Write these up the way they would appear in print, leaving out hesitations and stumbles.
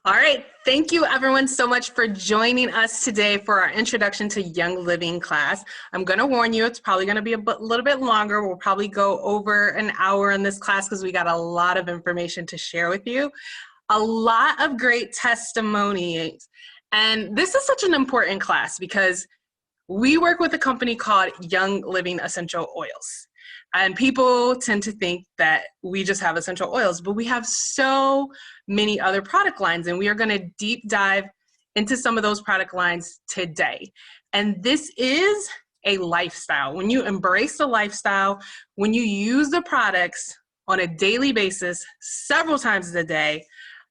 All right, thank you everyone so much for joining us today for our Introduction to Young Living class. I'm going to warn you, it's probably going to be little bit longer. We'll probably go over an hour in this class because we got a lot of information to share with you. A lot of great testimonies. And this is such an important class because we work with a company called Young Living Essential Oils. And people tend to think that we just have essential oils, but we have so many other product lines, and we are going to deep dive into some of those product lines today. And this is a lifestyle. When you embrace the lifestyle, when you use the products on a daily basis, several times a day,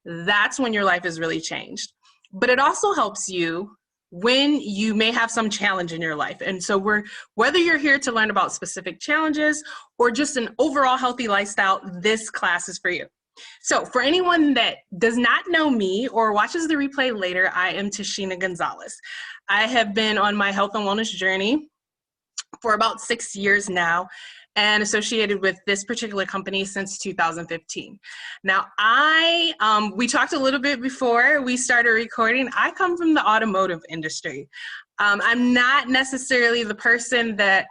that's when your life is really changed. But it also helps you when you may have some challenge in your life. And so whether you're here to learn about specific challenges or just an overall healthy lifestyle, this class is for you. So for anyone that does not know me or watches the replay later, I am Tashina Gonzalez. I have been on my health and wellness journey for about 6 years now, and associated with this particular company since 2015. Now, we talked a little bit before we started recording. I come from the automotive industry. I'm not necessarily the person that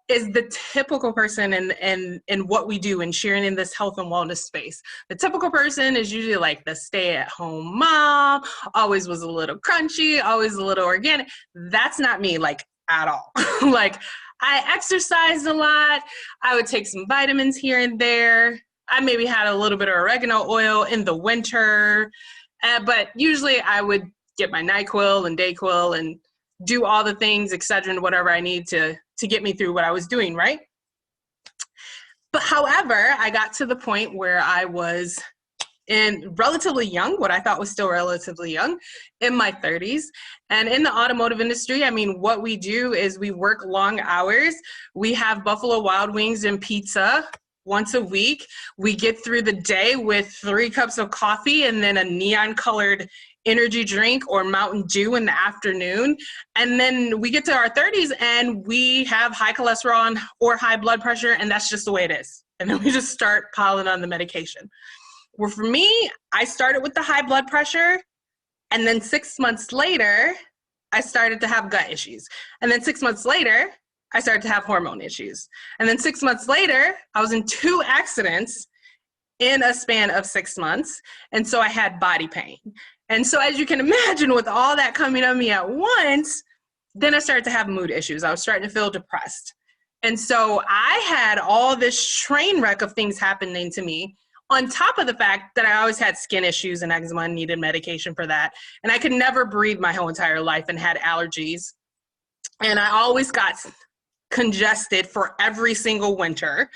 is the typical person in what we do and sharing in this health and wellness space. The typical person is usually like the stay-at-home mom, always was a little crunchy, always a little organic. That's not me, like, at all. Like, I exercised a lot. I would take some vitamins here and there. I maybe had a little bit of oregano oil in the winter, but usually I would get my NyQuil and DayQuil and do all the things, Excedrin, whatever I need to get me through what I was doing, right? But however, I got to the point where I was relatively young, what I thought was still relatively young, in my 30s. And in the automotive industry, I mean, what we do is we work long hours. We have Buffalo Wild Wings and pizza once a week. We get through the day with 3 cups of coffee and then a neon-colored energy drink or Mountain Dew in the afternoon. And then we get to our 30s and we have high cholesterol or high blood pressure, and that's just the way it is. And then we just start piling on the medication. Well, for me, I started with the high blood pressure, and then 6 months later, I started to have gut issues. And then 6 months later, I started to have hormone issues. And then 6 months later, I was in 2 accidents in a span of 6 months. And so I had body pain. And so as you can imagine, with all that coming on me at once, then I started to have mood issues. I was starting to feel depressed. And so I had all this train wreck of things happening to me, on top of the fact that I always had skin issues and eczema and needed medication for that. And I could never breathe my whole entire life and had allergies. And I always got congested for every single winter.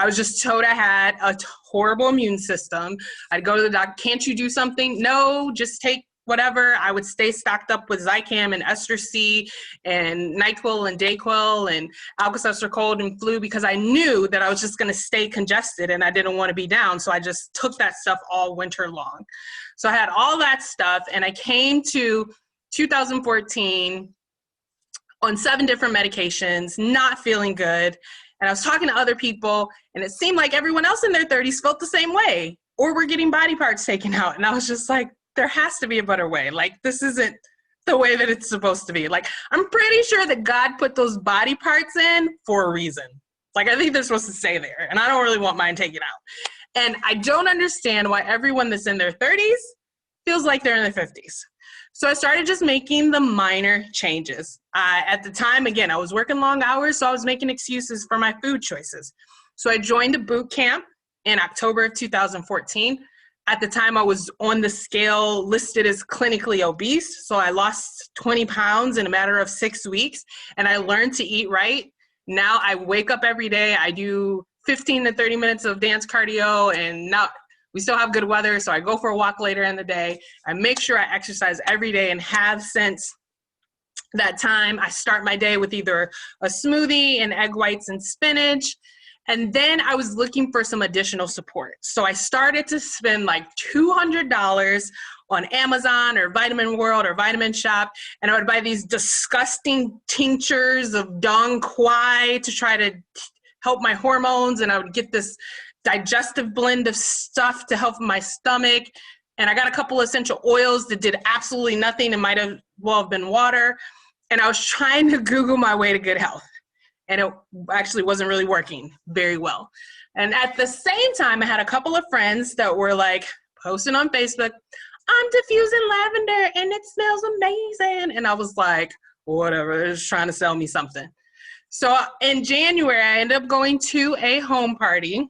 I was just told I had a horrible immune system. I'd go to the doctor, can't you do something? No, just take whatever. I would stay stocked up with Zicam and Ester C and NyQuil and DayQuil and Alka-Seltzer cold and flu, because I knew that I was just going to stay congested and I didn't want to be down. So I just took that stuff all winter long. So I had all that stuff, and I came to 2014 on 7 different medications, not feeling good. And I was talking to other people, and it seemed like everyone else in their 30s felt the same way, or were getting body parts taken out. And I was just like, there has to be a better way. Like, this isn't the way that it's supposed to be. Like, I'm pretty sure that God put those body parts in for a reason. Like, I think they're supposed to stay there, and I don't really want mine taken out. And I don't understand why everyone that's in their 30s feels like they're in their 50s. So I started just making the minor changes. At the time, again, I was working long hours, so I was making excuses for my food choices. So I joined a boot camp in October of 2014. At the time, I was on the scale listed as clinically obese, so I lost 20 pounds in a matter of 6 weeks, and I learned to eat right. Now I wake up every day, I do 15 to 30 minutes of dance cardio, and now we still have good weather, so I go for a walk later in the day. I make sure I exercise every day and have since that time. I start my day with either a smoothie and egg whites and spinach. And then I was looking for some additional support. So I started to spend like $200 on Amazon or Vitamin World or Vitamin Shop, and I would buy these disgusting tinctures of Dong Quai to try to help my hormones, and I would get this digestive blend of stuff to help my stomach. And I got a couple essential oils that did absolutely nothing. It might have well have been water. And I was trying to Google my way to good health. And it actually wasn't really working very well. And at the same time, I had a couple of friends that were like posting on Facebook, I'm diffusing lavender and it smells amazing. And I was like, whatever, they're just trying to sell me something. So in January, I ended up going to a home party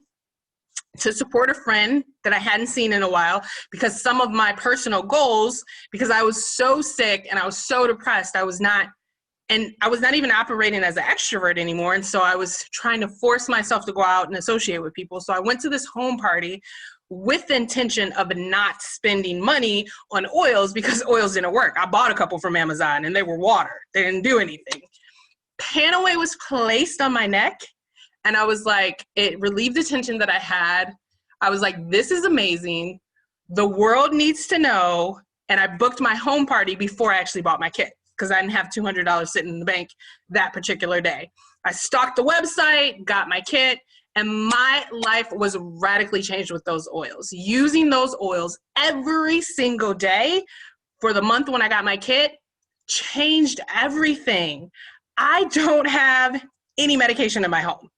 to support a friend that I hadn't seen in a while, because some of my personal goals, because I was so sick and I was so depressed, I was not even operating as an extrovert anymore. And so I was trying to force myself to go out and associate with people. So I went to this home party with the intention of not spending money on oils, because oils didn't work. I bought a couple from Amazon and they were water. They didn't do anything. Panaway was placed on my neck, and I was like, it relieved the tension that I had. I was like, this is amazing. The world needs to know. And I booked my home party before I actually bought my kit, because I didn't have $200 sitting in the bank that particular day. I stalked the website, got my kit, and my life was radically changed with those oils. Using those oils every single day for the month when I got my kit changed everything. I don't have any medication in my home.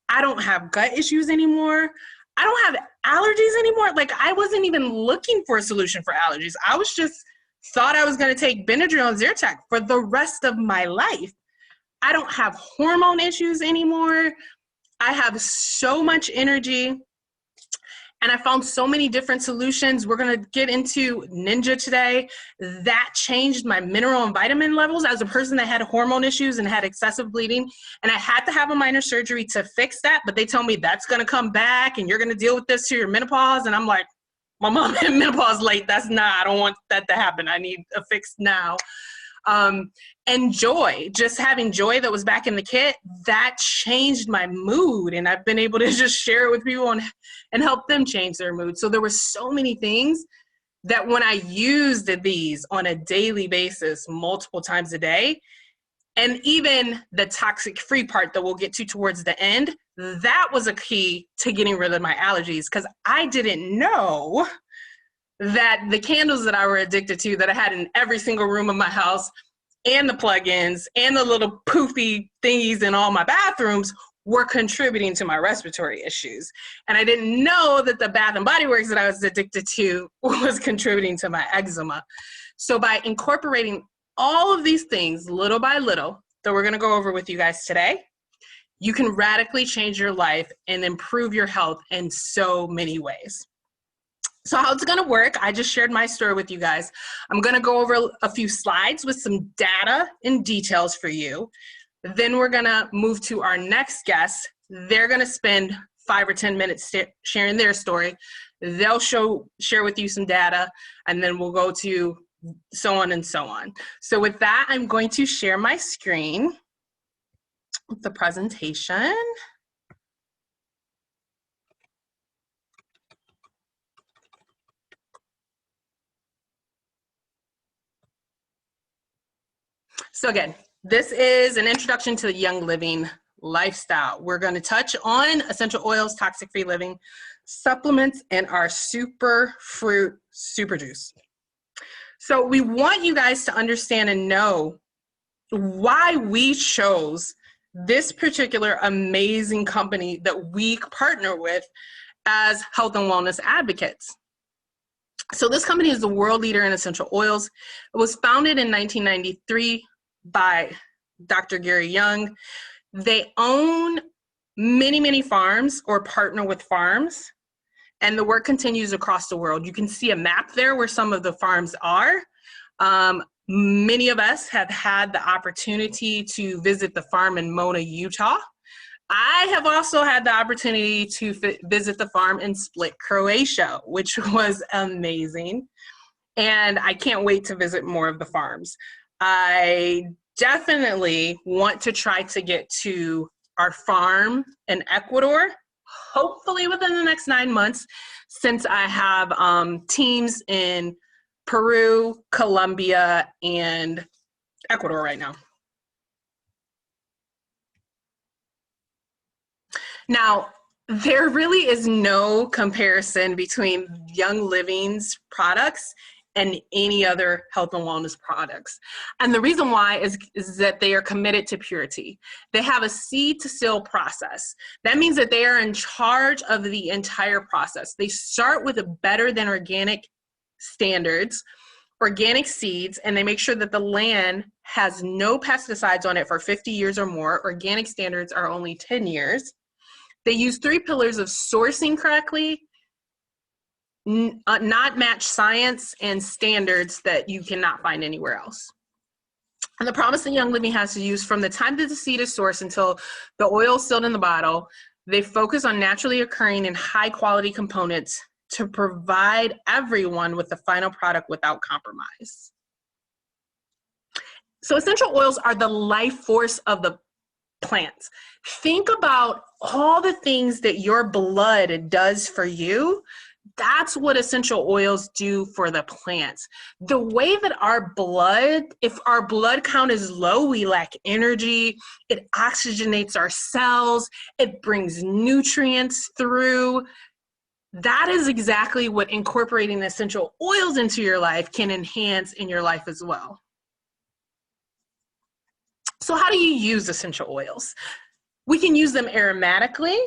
I don't have gut issues anymore. I don't have allergies anymore. Like, I wasn't even looking for a solution for allergies. I was just thought I was going to take Benadryl and Zyrtec for the rest of my life. I don't have hormone issues anymore. I have so much energy. And I found so many different solutions. We're going to get into Ningxia today. That changed my mineral and vitamin levels as a person that had hormone issues and had excessive bleeding. And I had to have a minor surgery to fix that. But they told me that's going to come back and you're going to deal with this to your menopause. And I'm like, my mom had menopause late. That's not, I don't want that to happen. I need a fix now. And joy, just having joy that was back in the kit, that changed my mood. And I've been able to just share it with people and help them change their mood. So there were so many things that when I used these on a daily basis, multiple times a day, and even the toxic free part that we'll get to towards the end, that was a key to getting rid of my allergies, because I didn't know that the candles that I were addicted to, that I had in every single room of my house, and the plugins and the little poofy thingies in all my bathrooms, were contributing to my respiratory issues. And I didn't know that the Bath and Body Works that I was addicted to was contributing to my eczema. So by incorporating all of these things little by little that we're going to go over with you guys today, you can radically change your life and improve your health in so many ways. So how it's going to work, I just shared my story with you guys. I'm going to go over a few slides with some data and details for you. Then we're going to move to our next guest. They're going to spend 5 or 10 minutes sharing their story. They'll share with you some data, and then we'll go to so on and so on. So with that, I'm going to share my screen with the presentation. So again, this is an introduction to the Young Living lifestyle. We're going to touch on essential oils, toxic-free living, supplements, and our super fruit super juice. So we want you guys to understand and know why we chose this particular amazing company that we partner with as health and wellness advocates. So this company is the world leader in essential oils. It was founded in 1993 by Dr. Gary Young. They own many, many farms or partner with farms, and the work continues across the world. You can see a map there where some of the farms are. Many of us have had the opportunity to visit the farm in Mona, Utah. I have also had the opportunity to visit the farm in Split, Croatia, which was amazing. And I can't wait to visit more of the farms. I definitely want to try to get to our farm in Ecuador, hopefully within the next 9 months, since I have teams in Peru, Colombia, and Ecuador right now. Now, There really is no comparison between Young Living's products and any other health and wellness products. And the reason why is that they are committed to purity. They have a seed to seal process. That means that they are in charge of the entire process. They start with a better than organic standards, organic seeds, and they make sure that the land has no pesticides on it for 50 years or more. Organic standards are only 10 years. They use 3 pillars of sourcing correctly, not match science, and standards that you cannot find anywhere else. And the promise that Young Living has to use from the time that the seed is sourced until the oil is sealed in the bottle, they focus on naturally occurring and high quality components to provide everyone with the final product without compromise. So essential oils are the life force of the plants. Think about all the things that your blood does for you. That's what essential oils do for the plants. The way that our blood, if our blood count is low, we lack energy, it oxygenates our cells, it brings nutrients through. That is exactly what incorporating essential oils into your life can enhance in your life as well. So how do you use essential oils? We can use them aromatically.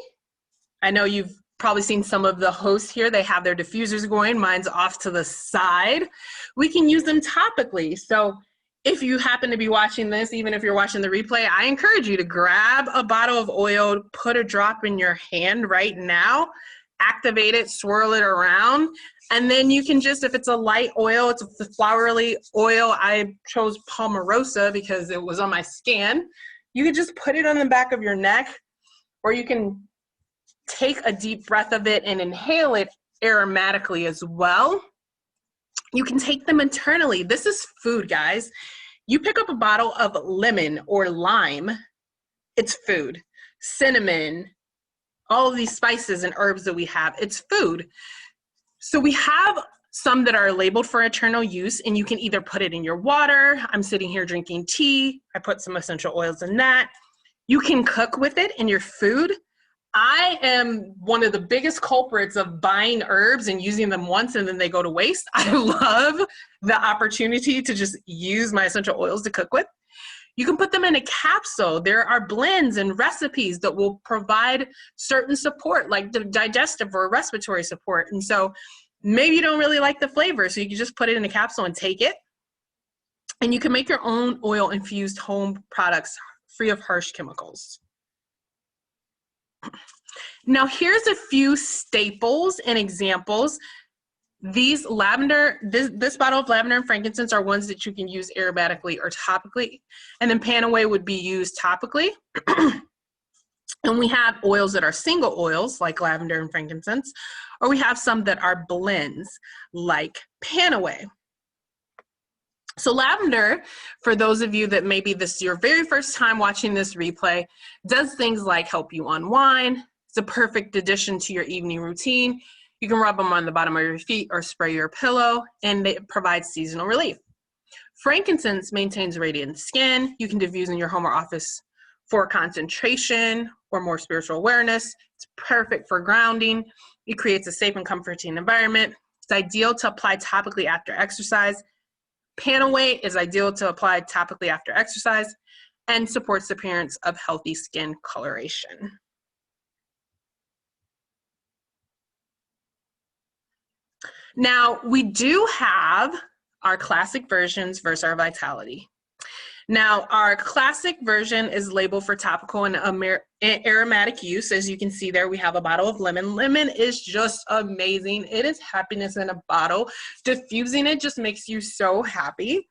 I know you've probably seen some of the hosts here. They have their diffusers going. Mine's off to the side. We can use them topically. So if you happen to be watching this, even if you're watching the replay, I encourage you to grab a bottle of oil, put a drop in your hand right now, activate it, swirl it around, and then you can just, if it's a light oil, it's a flowery oil, I chose Palmarosa because it was on my scan. You can just put it on the back of your neck, or you can take a deep breath of it and inhale it aromatically as well. You can take them internally. This is food, guys. You pick up a bottle of lemon or lime, it's food. Cinnamon, all of these spices and herbs that we have, it's food. So we have some that are labeled for internal use, and you can either put it in your water. I'm sitting here drinking tea. I put some essential oils in that. You can cook with it in your food. I am one of the biggest culprits of buying herbs and using them once and then they go to waste. I love the opportunity to just use my essential oils to cook with. You can put them in a capsule. There are blends and recipes that will provide certain support, like the digestive or respiratory support. And so maybe you don't really like the flavor, so you can just put it in a capsule and take it. And you can make your own oil-infused home products free of harsh chemicals. Now, here's a few staples and examples. These lavender, this bottle of lavender and frankincense are ones that you can use aromatically or topically. And then Panaway would be used topically. And we have oils that are single oils, like lavender and frankincense, or we have some that are blends, like Panaway. So lavender, for those of you that maybe this is your very first time watching this replay, does things like help you unwind. It's a perfect addition to your evening routine. You can rub them on the bottom of your feet or spray your pillow, and it provides seasonal relief. Frankincense maintains radiant skin. You can diffuse in your home or office for concentration or more spiritual awareness. It's perfect for grounding. It creates a safe and comforting environment. It's ideal to apply topically after exercise. Panaway is ideal to apply topically after exercise and supports the appearance of healthy skin coloration. Now, we do have our classic versions versus our vitality. Now, our classic version is labeled for topical and aromatic use. As you can see there, we have a bottle of lemon. Lemon is just amazing. It is happiness in a bottle. Diffusing it just makes you so happy.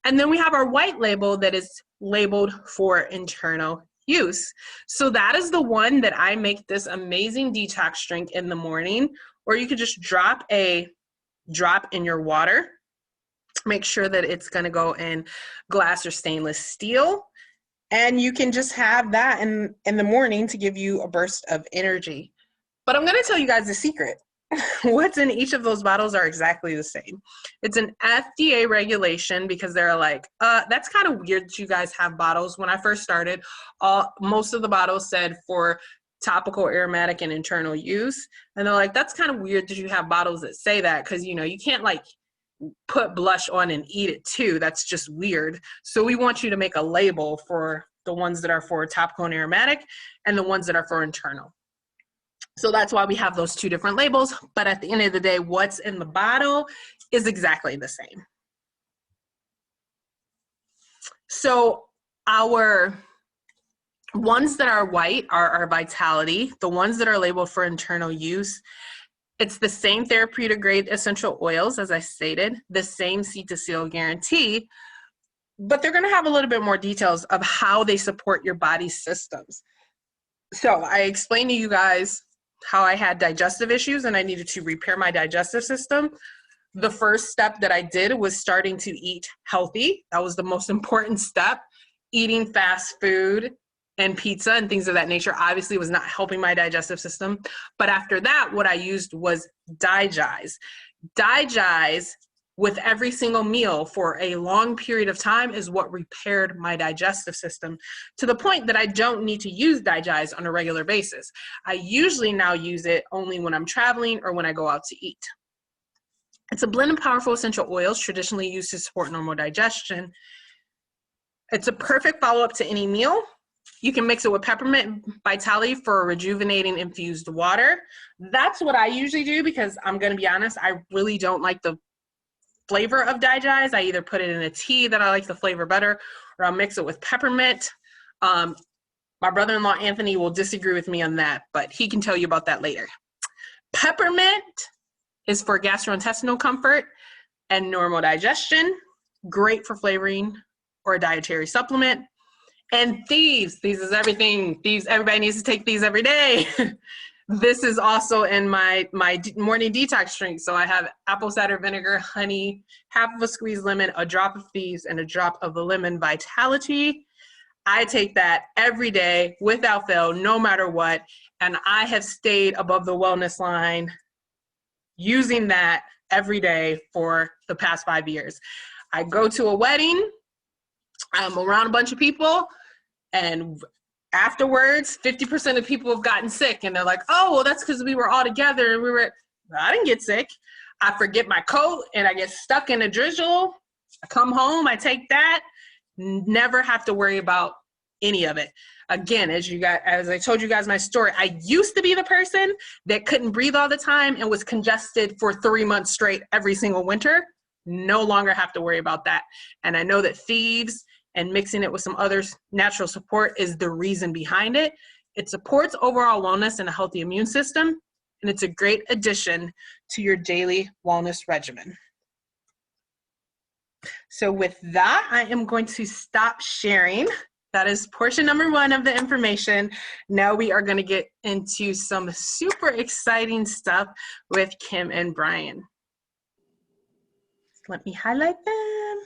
And then we have our white label that is labeled for internal use. So that is the one that I make this amazing detox drink in the morning, or you could just drop a drop in your water. Make sure that it's going to go in glass or stainless steel. And you can just have that in the morning to give you a burst of energy. But I'm going to tell you guys the secret. What's in each of those bottles are exactly the same. It's an FDA regulation because they're like, that's kind of weird that you guys have bottles. When I first started, most of the bottles said for topical, aromatic, and internal use. And they're like, that's kind of weird that you have bottles that say that, because, you know, you can't like put blush on and eat it too. That's just weird. So we want you to make a label for the ones that are for topical and aromatic and the ones that are for internal. So that's why we have those two different labels. But at the end of the day, what's in the bottle is exactly the same. So our ones that are white are our Vitality. The ones that are labeled for internal use, it's the same therapeutic grade essential oils, as I stated, the same seed to seal guarantee, but they're going to have a little bit more details of how they support your body's systems. So I explained to you guys how I had digestive issues and I needed to repair my digestive system. The first step that I did was starting to eat healthy. That was the most important step. Eating fast food and pizza and things of that nature obviously was not helping my digestive system. But after that, what I used was Digise. Digise with every single meal for a long period of time is what repaired my digestive system, to the point that I don't need to use Digise on a regular basis. I usually now use it only when I'm traveling or when I go out to eat. It's a blend of powerful essential oils traditionally used to support normal digestion. It's a perfect follow-up to any meal. You can mix it with peppermint Vitality for a rejuvenating infused water. That's what I usually do, because I'm going to be honest, I really don't like the flavor of Digise. I either put it in a tea that I like the flavor better, or I'll mix it with peppermint. My brother-in-law Anthony will disagree with me on that, but he can tell you about that later. Peppermint is for gastrointestinal comfort and normal digestion. Great for flavoring or a dietary supplement. And Thieves is everything. Thieves, everybody needs to take these every day. This is also in my morning detox drink. So I have apple cider vinegar, honey, half of a squeezed lemon, a drop of Thieves, and a drop of the lemon Vitality. I take that every day without fail, no matter what. And I have stayed above the wellness line using that every day for the past 5 years. I go to a wedding, I'm around a bunch of people, and afterwards, 50% of people have gotten sick, and they're like, oh, well, that's because we were all together and I didn't get sick. I forget my coat and I get stuck in a drizzle. I come home, I take that, never have to worry about any of it. Again, as I told you guys my story, I used to be the person that couldn't breathe all the time and was congested for 3 months straight every single winter. No longer have to worry about that. And I know that Thieves and mixing it with some other natural support is the reason behind it. It supports overall wellness and a healthy immune system, and it's a great addition to your daily wellness regimen. So with that, I am going to stop sharing. That is portion number 1 of the information. Now we are going to get into some super exciting stuff with Kim and Brian. Let me highlight them.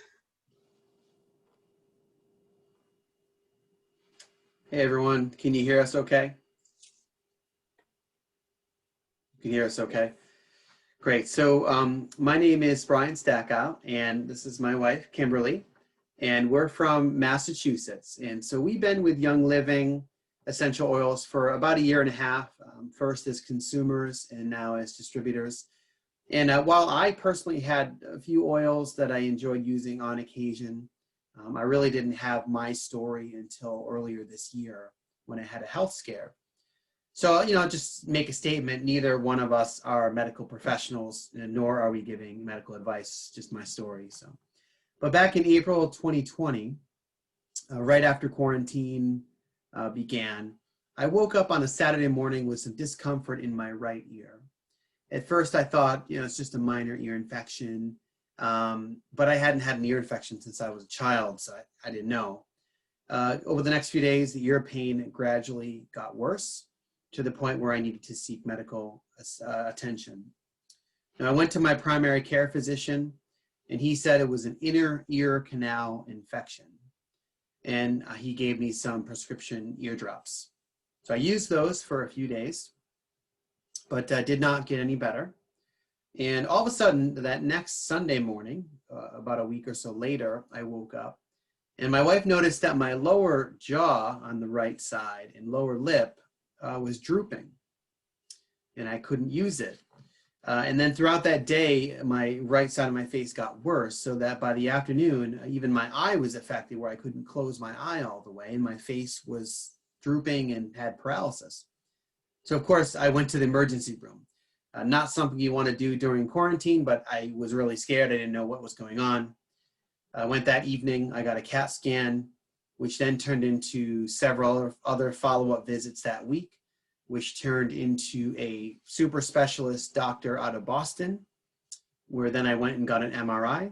Hey everyone, can you hear us okay? You can hear us okay? Great, so my name is Brian Stackout, and this is my wife, Kimberly, and we're from Massachusetts. And so we've been with Young Living Essential Oils for about 1.5 years, first as consumers and now as distributors. And while I personally had a few oils that I enjoyed using on occasion, I really didn't have my story until earlier this year when I had a health scare. So, just make a statement, neither one of us are medical professionals, nor are we giving medical advice, just my story. So, but back in April 2020, right after quarantine began, I woke up on a Saturday morning with some discomfort in my right ear. At first I thought, it's just a minor ear infection. But I hadn't had an ear infection since I was a child, so I didn't know. Over the next few days, the ear pain gradually got worse to the point where I needed to seek medical attention. Now, I went to my primary care physician, and he said it was an inner ear canal infection. And he gave me some prescription eardrops. So I used those for a few days, but did not get any better. And all of a sudden, that next Sunday morning, about a week or so later, I woke up and my wife noticed that my lower jaw on the right side and lower lip was drooping and I couldn't use it. And then throughout that day, my right side of my face got worse, so that by the afternoon, even my eye was affected where I couldn't close my eye all the way, and my face was drooping and had paralysis. So of course, I went to the emergency room. Not something you want to do during quarantine, but I was really scared. I didn't know what was going on. I went that evening, I got a CAT scan, which then turned into several other follow-up visits that week, which turned into a super specialist doctor out of Boston, where then I went and got an MRI,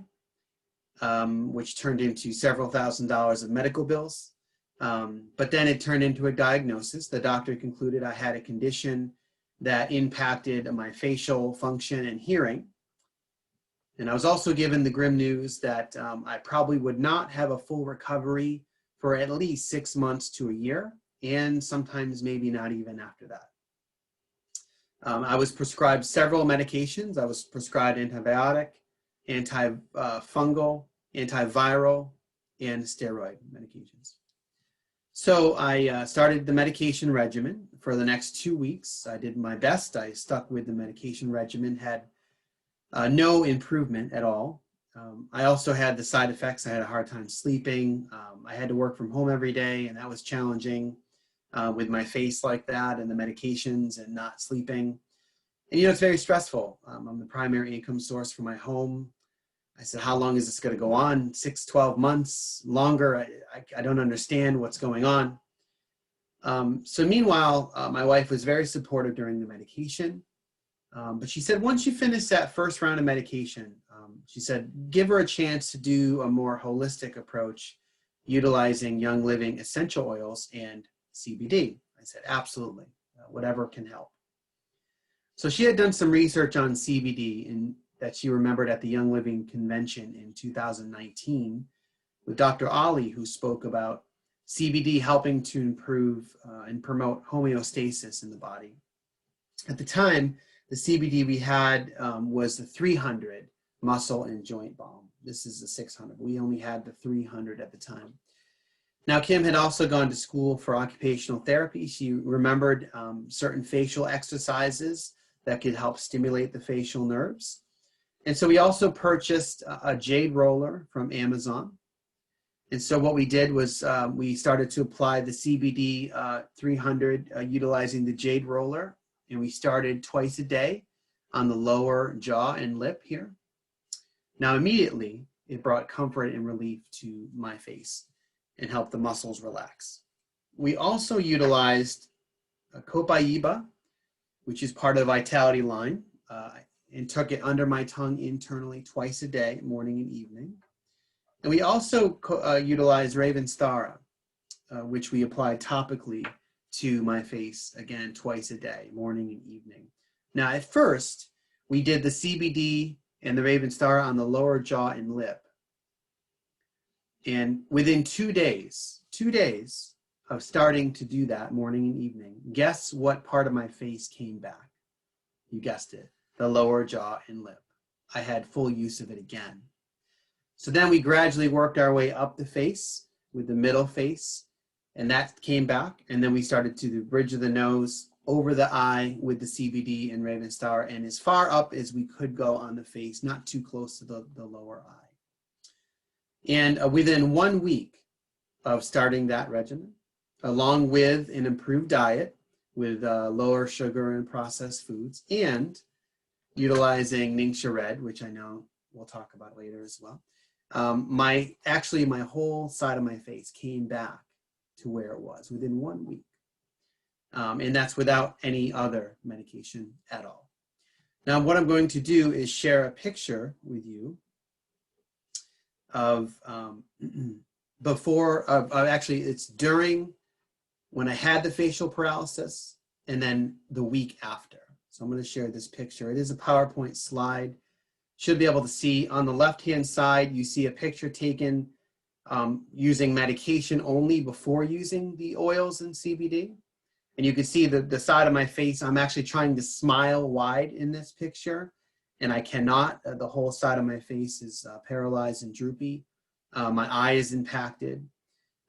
which turned into several $1,000s of medical bills. But then it turned into a diagnosis. The doctor concluded I had a condition that impacted my facial function and hearing. And I was also given the grim news that I probably would not have a full recovery for at least 6 months to a year, and sometimes maybe not even after that. I was prescribed several medications. I was prescribed antibiotic, antifungal, antiviral, and steroid medications. So I started the medication regimen for the next 2 weeks. I did my best. I stuck with the medication regimen, had no improvement at all. I also had the side effects. I had a hard time sleeping. I had to work from home every day, and that was challenging with my face like that and the medications and not sleeping. And, you know, it's very stressful. I'm the primary income source for my home. I said, how long is this going to go on? 6, 12 months, longer? I don't understand what's going on. So meanwhile, my wife was very supportive during the medication. But she said, once you finish that first round of medication, she said, give her a chance to do a more holistic approach utilizing Young Living essential oils and CBD. I said, absolutely, whatever can help. So she had done some research on CBD and that she remembered at the Young Living Convention in 2019 with Dr. Ali, who spoke about CBD helping to improve and promote homeostasis in the body. At the time, the CBD we had was the 300 muscle and joint balm. This is the 600. We only had the 300 at the time. Now, Kim had also gone to school for occupational therapy. She remembered certain facial exercises that could help stimulate the facial nerves. And so we also purchased a jade roller from Amazon. And so what we did was we started to apply the CBD 300 utilizing the jade roller. And we started twice a day on the lower jaw and lip here. Now, immediately, it brought comfort and relief to my face and helped the muscles relax. We also utilized a Copaiba, which is part of the Vitality line, and took it under my tongue internally twice a day, morning and evening. And we also utilized Ravenstara, which we applied topically to my face, again, twice a day, morning and evening. Now, at first, we did the CBD and the Ravenstara on the lower jaw and lip. And within 2 days of starting to do that morning and evening, guess what part of my face came back? You guessed it, the lower jaw and lip. I had full use of it again. So then we gradually worked our way up the face with the middle face, and that came back. And then we started to the bridge of the nose, over the eye with the CBD and Ravenstara, and as far up as we could go on the face, not too close to the lower eye. And within 1 week of starting that regimen, along with an improved diet with lower sugar and processed foods, and utilizing Ningxia Red, which I know we'll talk about later as well, my whole side of my face came back to where it was within 1 week. And that's without any other medication at all. Now, what I'm going to do is share a picture with you of actually it's during when I had the facial paralysis and then the week after. So I'm going to share this picture. It is a PowerPoint slide. Should be able to see on the left-hand side, you see a picture taken using medication only before using the oils and CBD. And you can see the side of my face, I'm actually trying to smile wide in this picture, and I cannot. The whole side of my face is paralyzed and droopy. My eye is impacted.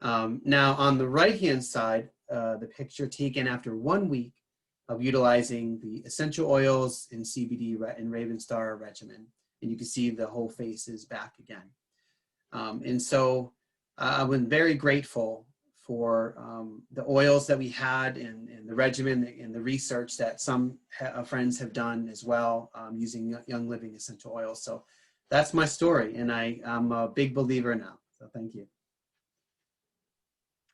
Now, on the right-hand side, the picture taken after 1 week of utilizing the essential oils and CBD and Raven Star regimen. And you can see the whole face is back again. And so I've been very grateful for the oils that we had and the regimen and the research that some friends have done as well using Young Living essential oils. So that's my story, and I'm a big believer now. So thank you.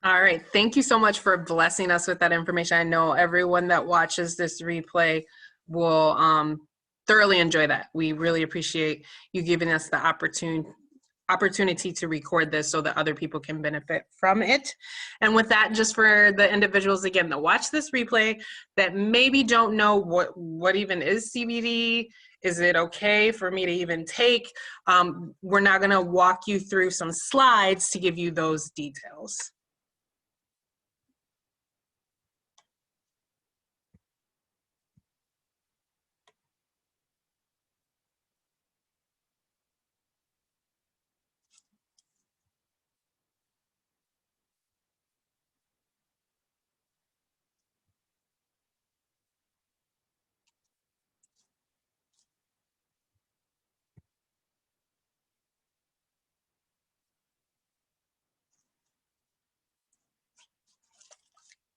All right. Thank you so much for blessing us with that information. I know everyone that watches this replay will thoroughly enjoy that. We really appreciate you giving us the opportunity to record this so that other people can benefit from it. And with that, just for the individuals, again, that watch this replay that maybe don't know what even is CBD, is it okay for me to even take? We're now going to walk you through some slides to give you those details.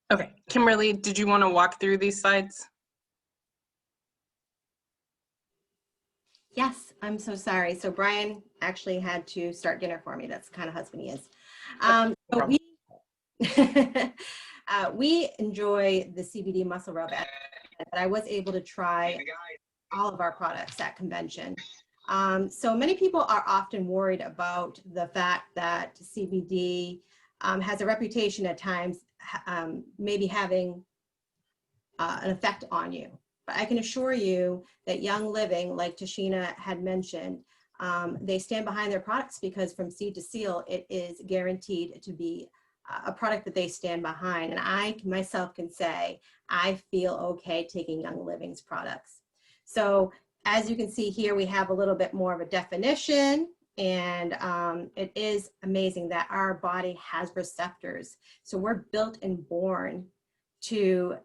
Okay, Kimberly, did you want to walk through these slides? Yes, I'm so sorry. So Brian actually had to start dinner for me. That's the kind of husband he is. So we enjoy the CBD muscle rub, but I was able to try all of our products at convention. So many people are often worried about the fact that CBD has a reputation at times maybe having an effect on you. But I can assure you that Young Living, like Tashina had mentioned, they stand behind their products because from seed to seal, it is guaranteed to be a product that they stand behind. And I myself can say, I feel okay taking Young Living's products. So as you can see here, we have a little bit more of a definition, and it is amazing that our body has receptors. So we're built and born to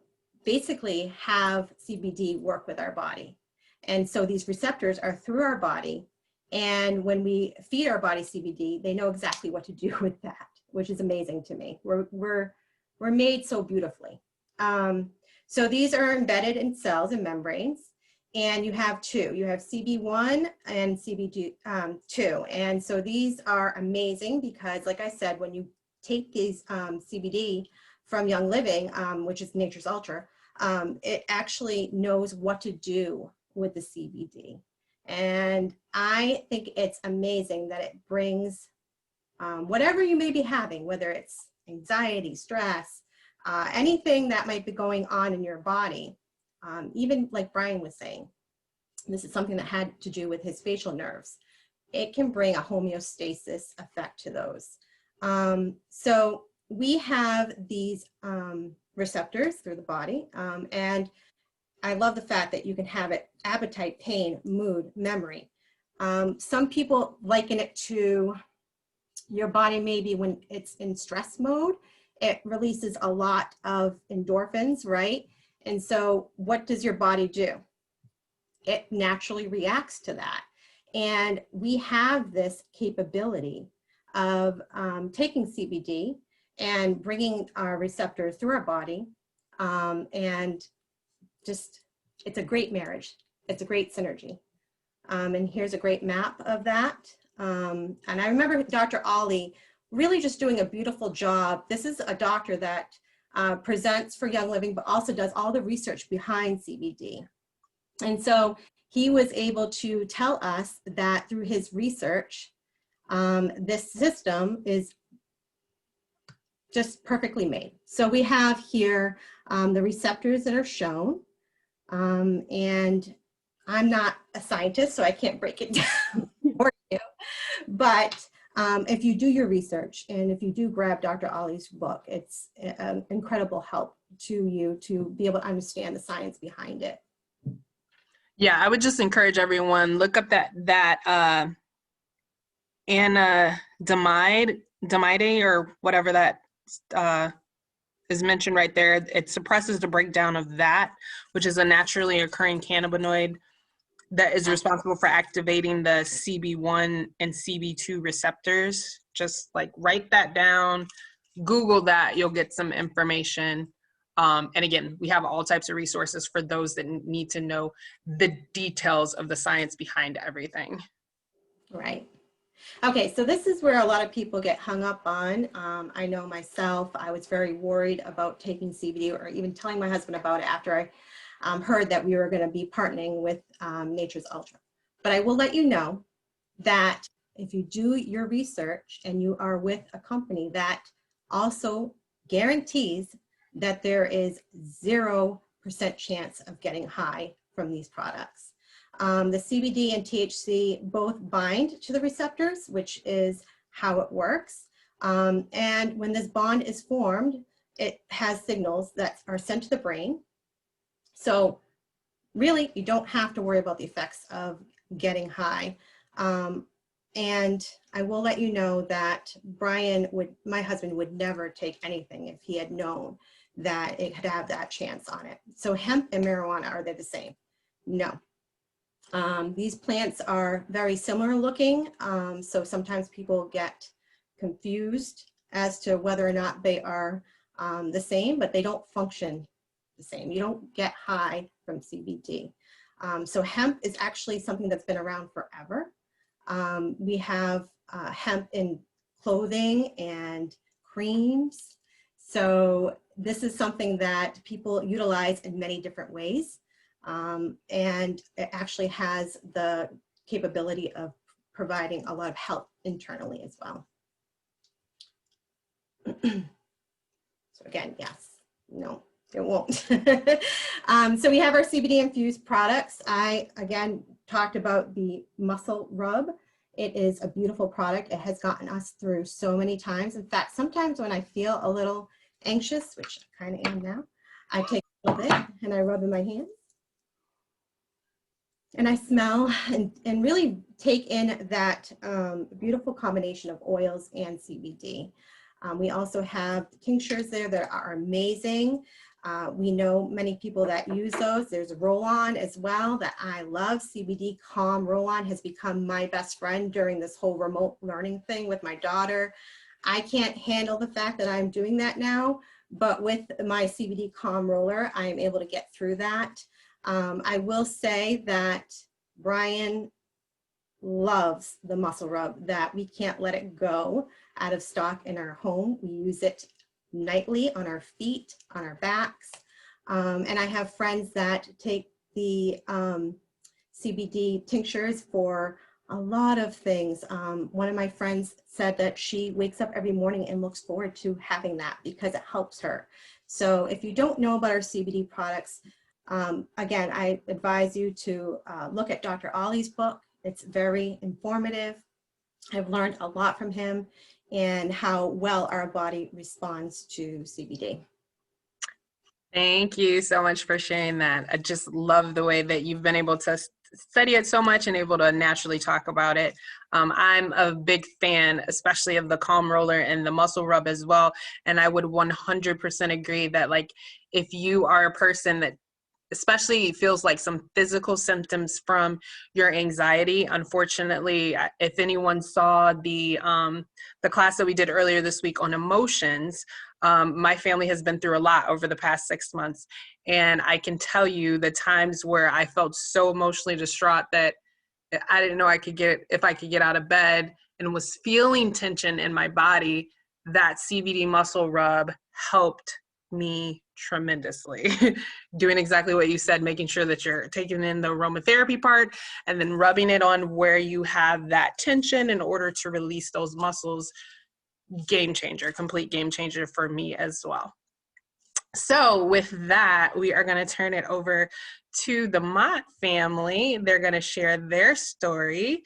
basically have CBD work with our body. And so these receptors are through our body. And when we feed our body CBD, they know exactly what to do with that, which is amazing to me. We're made so beautifully. So these are embedded in cells and membranes. And you have two. You have CB1 and CB2. And so these are amazing because, like I said, when you take these CBD from Young Living, which is Nature's Ultra, it actually knows what to do with the CBD. And I think it's amazing that it brings whatever you may be having, whether it's anxiety, stress, anything that might be going on in your body. Even like Brian was saying, this is something that had to do with his facial nerves. It can bring a homeostasis effect to those. So we have these receptors through the body, and I love the fact that you can have it appetite, pain, mood, memory. Some people liken it to your body maybe when it's in stress mode. It releases a lot of endorphins, right? And so what does your body do? It naturally reacts to that. And we have this capability of taking CBD and bringing our receptors through our body. And just, it's a great marriage. It's a great synergy. And here's a great map of that. And I remember Dr. Ali really just doing a beautiful job. This is a doctor that presents for Young Living, but also does all the research behind CBD. And so he was able to tell us that through his research, this system is just perfectly made. So we have here the receptors that are shown. And I'm not a scientist, so I can't break it down for you. But if you do your research and if you do grab Dr. Ali's book, it's an incredible help to you to be able to understand the science behind it. Yeah, I would just encourage everyone, look up that anandamide or whatever that is mentioned right there. It suppresses the breakdown of that, which is a naturally occurring cannabinoid that is responsible for activating the CB1 and CB2 receptors. Just like write that down, Google that, you'll get some information. And again, we have all types of resources for those that need to know the details of the science behind everything. Right. Okay, so this is where a lot of people get hung up on. I know myself, I was very worried about taking CBD or even telling my husband about it after I heard that we were going to be partnering with Nature's Ultra. But I will let you know that if you do your research and you are with a company that also guarantees that there is 0% chance of getting high from these products. The CBD and THC both bind to the receptors, which is how it works. And when this bond is formed, it has signals that are sent to the brain. So really, you don't have to worry about the effects of getting high. And I will let you know that my husband would never take anything if he had known that it could have that chance on it. So hemp and marijuana, are they the same? No. These plants are very similar looking, so sometimes people get confused as to whether or not they are the same, but they don't function the same. You don't get high from CBD. So hemp is actually something that's been around forever. We have hemp in clothing and creams. So this is something that people utilize in many different ways. And it actually has the capability of providing a lot of help internally as well. So again, yes, no, it won't. So we have our CBD infused products. I, again, talked about the muscle rub. It is a beautiful product. It has gotten us through so many times. In fact, sometimes when I feel a little anxious, which I kind of am now, I take a little bit and I rub in my hands. And I smell and really take in that beautiful combination of oils and CBD. We also have tinctures there that are amazing. We know many people that use those. There's a roll-on as well that I love. CBD Calm Roll-On has become my best friend during this whole remote learning thing with my daughter. I can't handle the fact that I'm doing that now, but with my CBD Calm Roller, I am able to get through that. I will say that Brian loves the muscle rub, that we can't let it go out of stock in our home. We use it nightly on our feet, on our backs. And I have friends that take the CBD tinctures for a lot of things. One of my friends said that she wakes up every morning and looks forward to having that because it helps her. So if you don't know about our CBD products, again, I advise you to look at Dr. Ollie's book. It's very informative. I've learned a lot from him and how well our body responds to CBD. Thank you so much for sharing that. I just love the way that you've been able to study it so much and able to naturally talk about it. I'm a big fan, especially of the Calm Roller and the muscle rub as well. And I would 100% agree that, like, if you are a person that especially feels like some physical symptoms from your anxiety. Unfortunately, if anyone saw the class that we did earlier this week on emotions, my family has been through a lot over the past 6 months. And I can tell you the times where I felt so emotionally distraught that I didn't know if I could get out of bed and was feeling tension in my body, that CBD muscle rub helped me tremendously. Doing exactly what you said, making sure that you're taking in the aromatherapy part and then rubbing it on where you have that tension in order to release those muscles. Game changer, complete game changer for me as well. So with that, we are going to turn it over to the Mott family. They're going to share their story,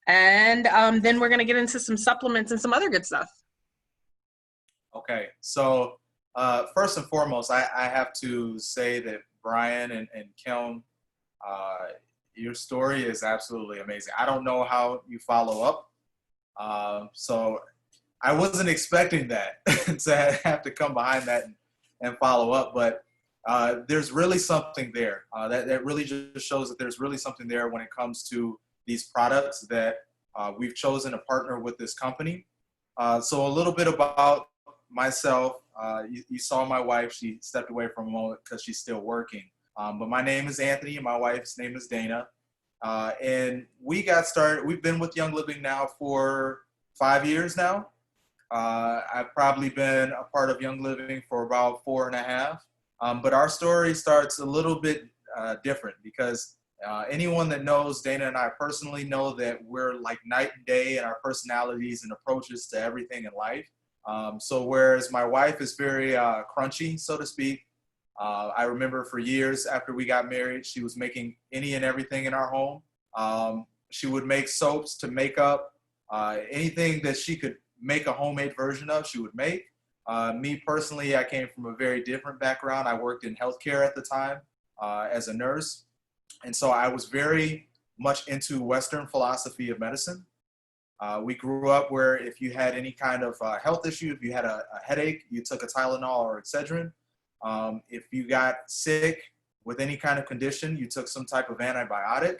and then we're going to get into some supplements and some other good stuff. Okay, so first and foremost, I have to say that Brian and Kim, your story is absolutely amazing. I don't know how you follow up. So I wasn't expecting that to have to come behind that and follow up. But there's really something there. That really just shows that there's really something there when it comes to these products that we've chosen to partner with this company. So a little bit about myself. You saw my wife. She stepped away for a moment because she's still working. But my name is Anthony, and my wife's name is Dana. And we got started. We've been with Young Living now for 5 years now. I've probably been a part of Young Living for about 4.5. But our story starts a little bit different because anyone that knows Dana and I personally know that we're like night and day in our personalities and approaches to everything in life. So whereas my wife is very crunchy, so to speak, I remember for years after we got married, she was making any and everything in our home. She would make soaps to makeup, anything that she could make a homemade version of, she would make. Me personally, I came from a very different background. I worked in healthcare at the time as a nurse. And so I was very much into Western philosophy of medicine. We grew up where if you had any kind of health issue, if you had a headache, you took a Tylenol or Excedrin. If you got sick with any kind of condition, you took some type of antibiotic.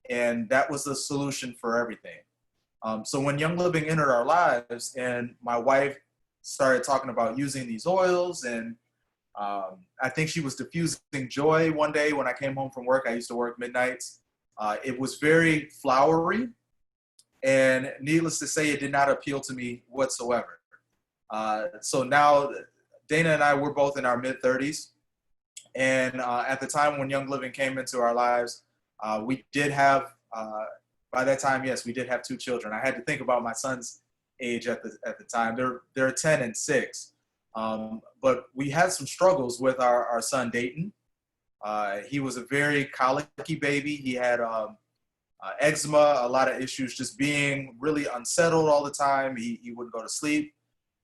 And that was the solution for everything. So when Young Living entered our lives and my wife started talking about using these oils, and I think she was diffusing joy one day when I came home from work. I used to work midnights. It was very flowery, and needless to say, it did not appeal to me whatsoever. So now Dana and I were both in our mid-30s, and at the time when Young Living came into our lives, we did have, by that time, yes, we did have 2 children. I had to think about my son's age at the time. They're 10 and 6. But we had some struggles with our son Dayton. He was a very colicky baby. He had eczema, a lot of issues, just being really unsettled all the time. He wouldn't go to sleep.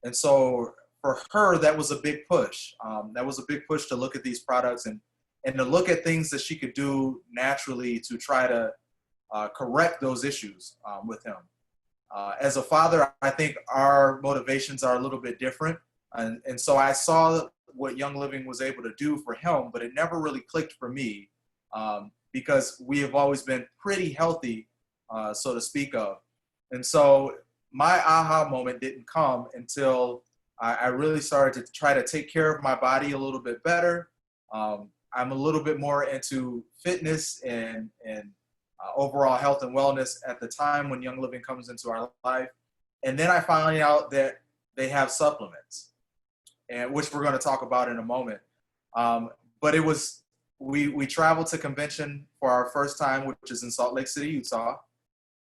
And so for her, that was a big push. That was a big push to look at these products and to look at things that she could do naturally to try to correct those issues with him. As a father, I think our motivations are a little bit different. And so I saw what Young Living was able to do for him, but it never really clicked for me because we have always been pretty healthy, so to speak of. And so my aha moment didn't come until I really started to try to take care of my body a little bit better. I'm a little bit more into fitness and overall health and wellness at the time when Young Living comes into our life. And then I find out that they have supplements, and which we're going to talk about in a moment. But it was, we traveled to convention for our first time, which is in Salt Lake City, Utah.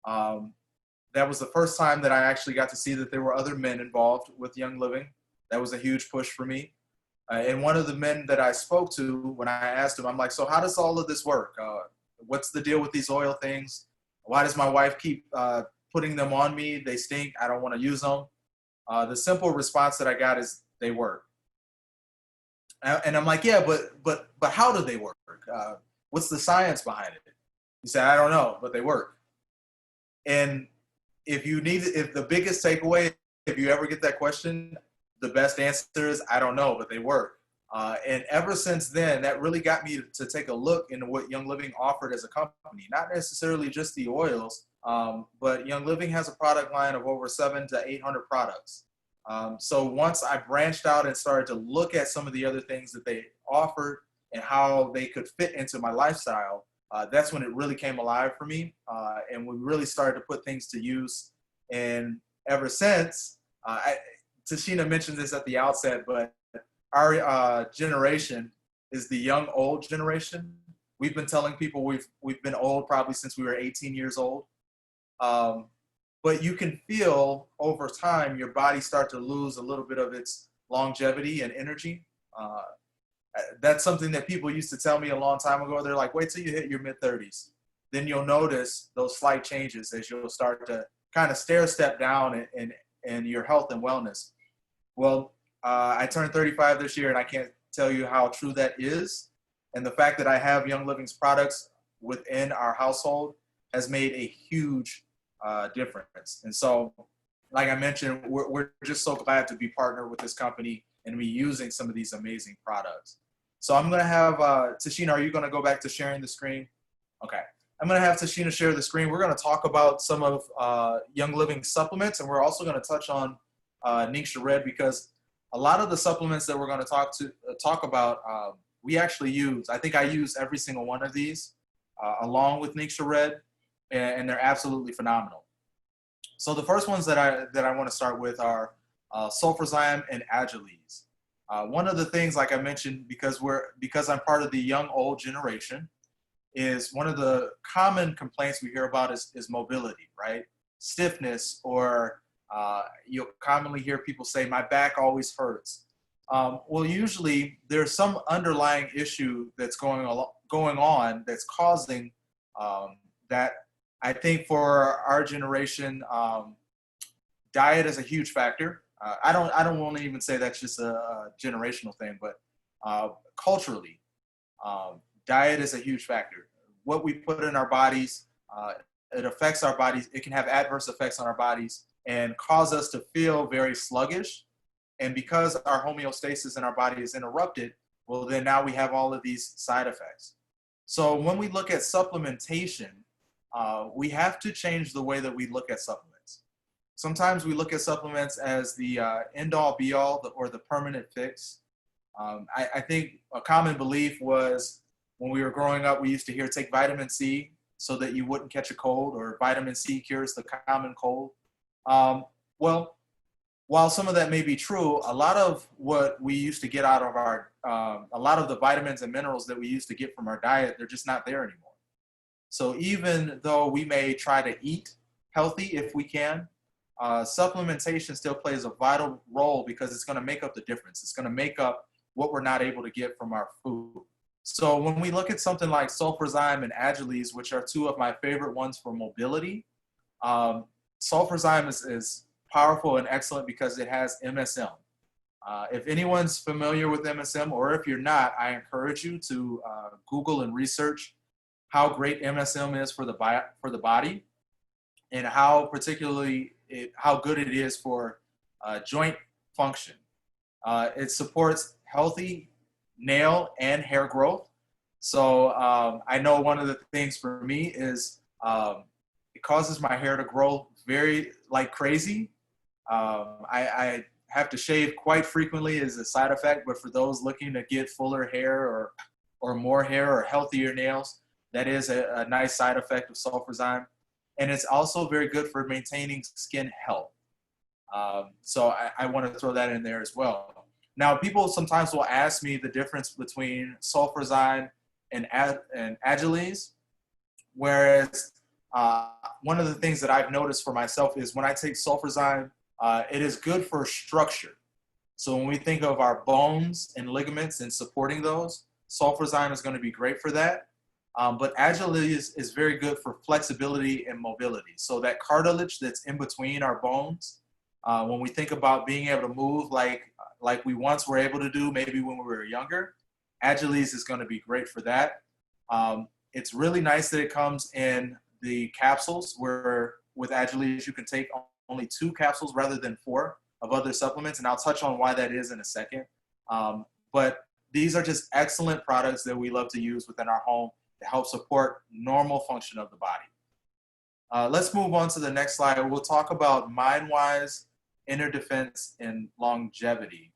That was the first time that I actually got to see that there were other men involved with Young Living. That was a huge push for me. And one of the men that I spoke to, when I asked him, I'm like, so how does all of this work? What's the deal with these oil things? Why does my wife keep putting them on me? They stink. I don't want to use them. The simple response that I got is they work. And I'm like, yeah, but how do they work? What's the science behind it? He said, I don't know, but they work. And if the biggest takeaway, if you ever get that question, the best answer is, I don't know, but they work. And ever since then, that really got me to take a look into what Young Living offered as a company. Not necessarily just the oils, but Young Living has a product line of over 700 to 800 products. So once I branched out and started to look at some of the other things that they offered and how they could fit into my lifestyle, that's when it really came alive for me. And we really started to put things to use. And ever since, Tashina mentioned this at the outset, but our generation is the young old generation. We've been telling people we've been old probably since we were 18 years old. But you can feel over time your body start to lose a little bit of its longevity and energy. That's something that people used to tell me a long time ago. They're like, wait till you hit your mid-30s. Then you'll notice those slight changes as you'll start to kind of stair step down in your health and wellness. Well, I turned 35 this year, and I can't tell you how true that is. And the fact that I have Young Living's products within our household has made a huge difference. And so, like I mentioned, we're just so glad to be partnered with this company and be using some of these amazing products. So I'm going to have, Tashina, are you going to go back to sharing the screen? Okay. I'm going to have Tashina share the screen. We're going to talk about some of Young Living supplements, and we're also going to touch on Ningxia Red, because a lot of the supplements that we're going to talk about, we actually use. I think I use every single one of these along with Ningxia Red, and they're absolutely phenomenal. So the first ones that I want to start with are sulfurzyme and Agiles. One of the things, like I mentioned, because I'm part of the young old generation, is one of the common complaints we hear about is mobility, right? Stiffness, or you'll commonly hear people say, my back always hurts. Well, usually there's some underlying issue that's going on that's causing that. I think for our generation, diet is a huge factor. I don't want to even say that's just a generational thing, but culturally, diet is a huge factor. What we put in our bodies, it affects our bodies. It can have adverse effects on our bodies and cause us to feel very sluggish. And because our homeostasis in our body is interrupted, well, then now we have all of these side effects. So when we look at supplementation, we have to change the way that we look at supplements. Sometimes we look at supplements as the end-all be-all or the permanent fix. I think a common belief was when we were growing up, we used to hear take vitamin C so that you wouldn't catch a cold, or vitamin C cures the common cold. Well, while some of that may be true, a lot of what we used to get out of our, a lot of the vitamins and minerals that we used to get from our diet, they're just not there anymore. So even though we may try to eat healthy if we can, supplementation still plays a vital role, because it's going to make up the difference. It's going to make up what we're not able to get from our food. So when we look at something like sulfurzyme and Agiles, which are two of my favorite ones for mobility, sulfurzyme is powerful and excellent because it has MSM. If anyone's familiar with MSM, or if you're not, I encourage you to Google and research how great MSM is for the body, and how particularly how good it is for joint function. It supports healthy nail and hair growth. So I know one of the things for me is it causes my hair to grow very like crazy. I have to shave quite frequently as a side effect, but for those looking to get fuller hair or more hair or healthier nails, that is a nice side effect of sulfurzyme. And it's also very good for maintaining skin health. So I want to throw that in there as well. Now, people sometimes will ask me the difference between sulfurzyme and Agiles, whereas one of the things that I've noticed for myself is when I take sulfurzyme, it is good for structure. So when we think of our bones and ligaments and supporting those, sulfurzyme is going to be great for that. But Agiles is very good for flexibility and mobility. So that cartilage that's in between our bones, when we think about being able to move like we once were able to do, maybe when we were younger, Agiles is going to be great for that. It's really nice that it comes in the capsules, where with Agiles you can take only 2 capsules rather than 4 of other supplements, and I'll touch on why that is in a second. But these are just excellent products that we love to use within our home to help support normal function of the body. Let's move on to the next slide. We'll talk about mind-wise, inner defense, and longevity.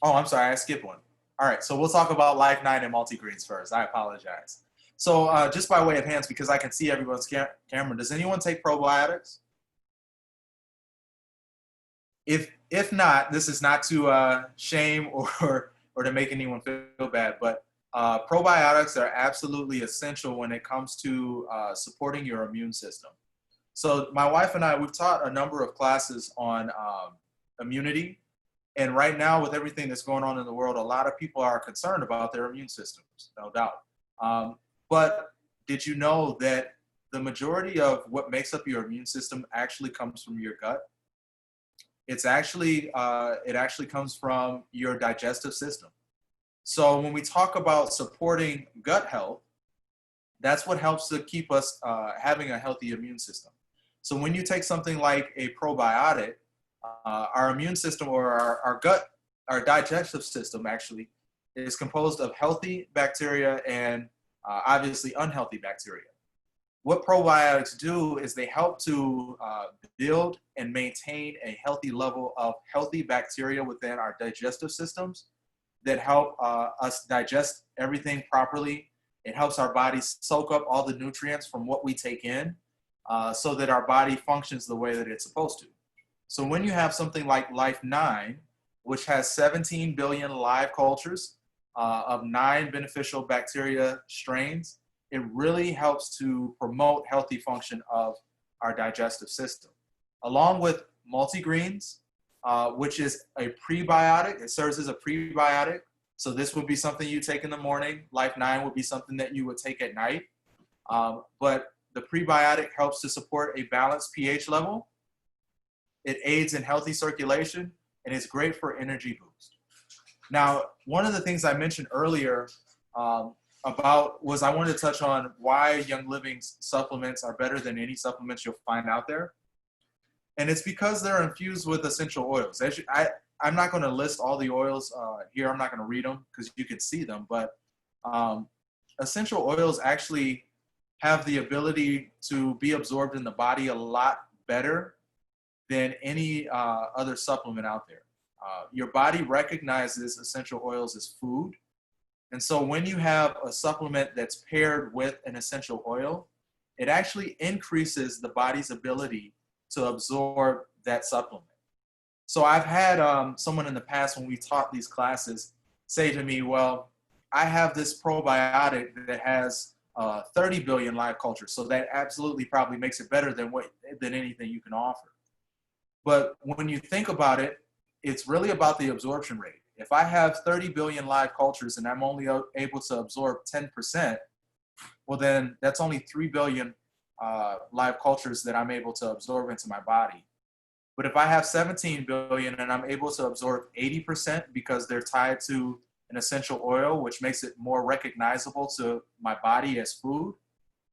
Oh, I'm sorry, I skipped one. All right, so we'll talk about Life 9 and multigreens first. I apologize. So just by way of hands, because I can see everyone's camera, does anyone take probiotics? If not, this is not to shame or to make anyone feel bad, but probiotics are absolutely essential when it comes to supporting your immune system. So my wife and I, we've taught a number of classes on immunity. And right now, with everything that's going on in the world, a lot of people are concerned about their immune systems, no doubt. But did you know that the majority of what makes up your immune system actually comes from your gut? It's actually, it actually comes from your digestive system. So when we talk about supporting gut health, that's what helps to keep us having a healthy immune system. So when you take something like a probiotic, Our immune system, or our gut, our digestive system actually, is composed of healthy bacteria and obviously unhealthy bacteria. What probiotics do is they help to build and maintain a healthy level of healthy bacteria within our digestive systems that help us digest everything properly. It helps our body soak up all the nutrients from what we take in so that our body functions the way that it's supposed to. So when you have something like Life 9, which has 17 billion live cultures of 9 beneficial bacteria strains, it really helps to promote healthy function of our digestive system. Along with multigreens, which is a prebiotic. It serves as a prebiotic. So this would be something you take in the morning. Life 9 would be something that you would take at night. But the prebiotic helps to support a balanced pH level. It aids in healthy circulation, and it's great for energy boost. Now, one of the things I mentioned earlier was I wanted to touch on why Young Living's supplements are better than any supplements you'll find out there. And it's because they're infused with essential oils. I'm not going to list all the oils here. I'm not going to read them because you can see them. But essential oils actually have the ability to be absorbed in the body a lot better than any other supplement out there. Your body recognizes essential oils as food. And so when you have a supplement that's paired with an essential oil, it actually increases the body's ability to absorb that supplement. So I've had someone in the past, when we taught these classes, say to me, well, I have this probiotic that has 30 billion live cultures, so that absolutely probably makes it better than anything you can offer. But when you think about it, it's really about the absorption rate. If I have 30 billion live cultures and I'm only able to absorb 10%, well then that's only 3 billion live cultures that I'm able to absorb into my body. But if I have 17 billion and I'm able to absorb 80% because they're tied to an essential oil, which makes it more recognizable to my body as food,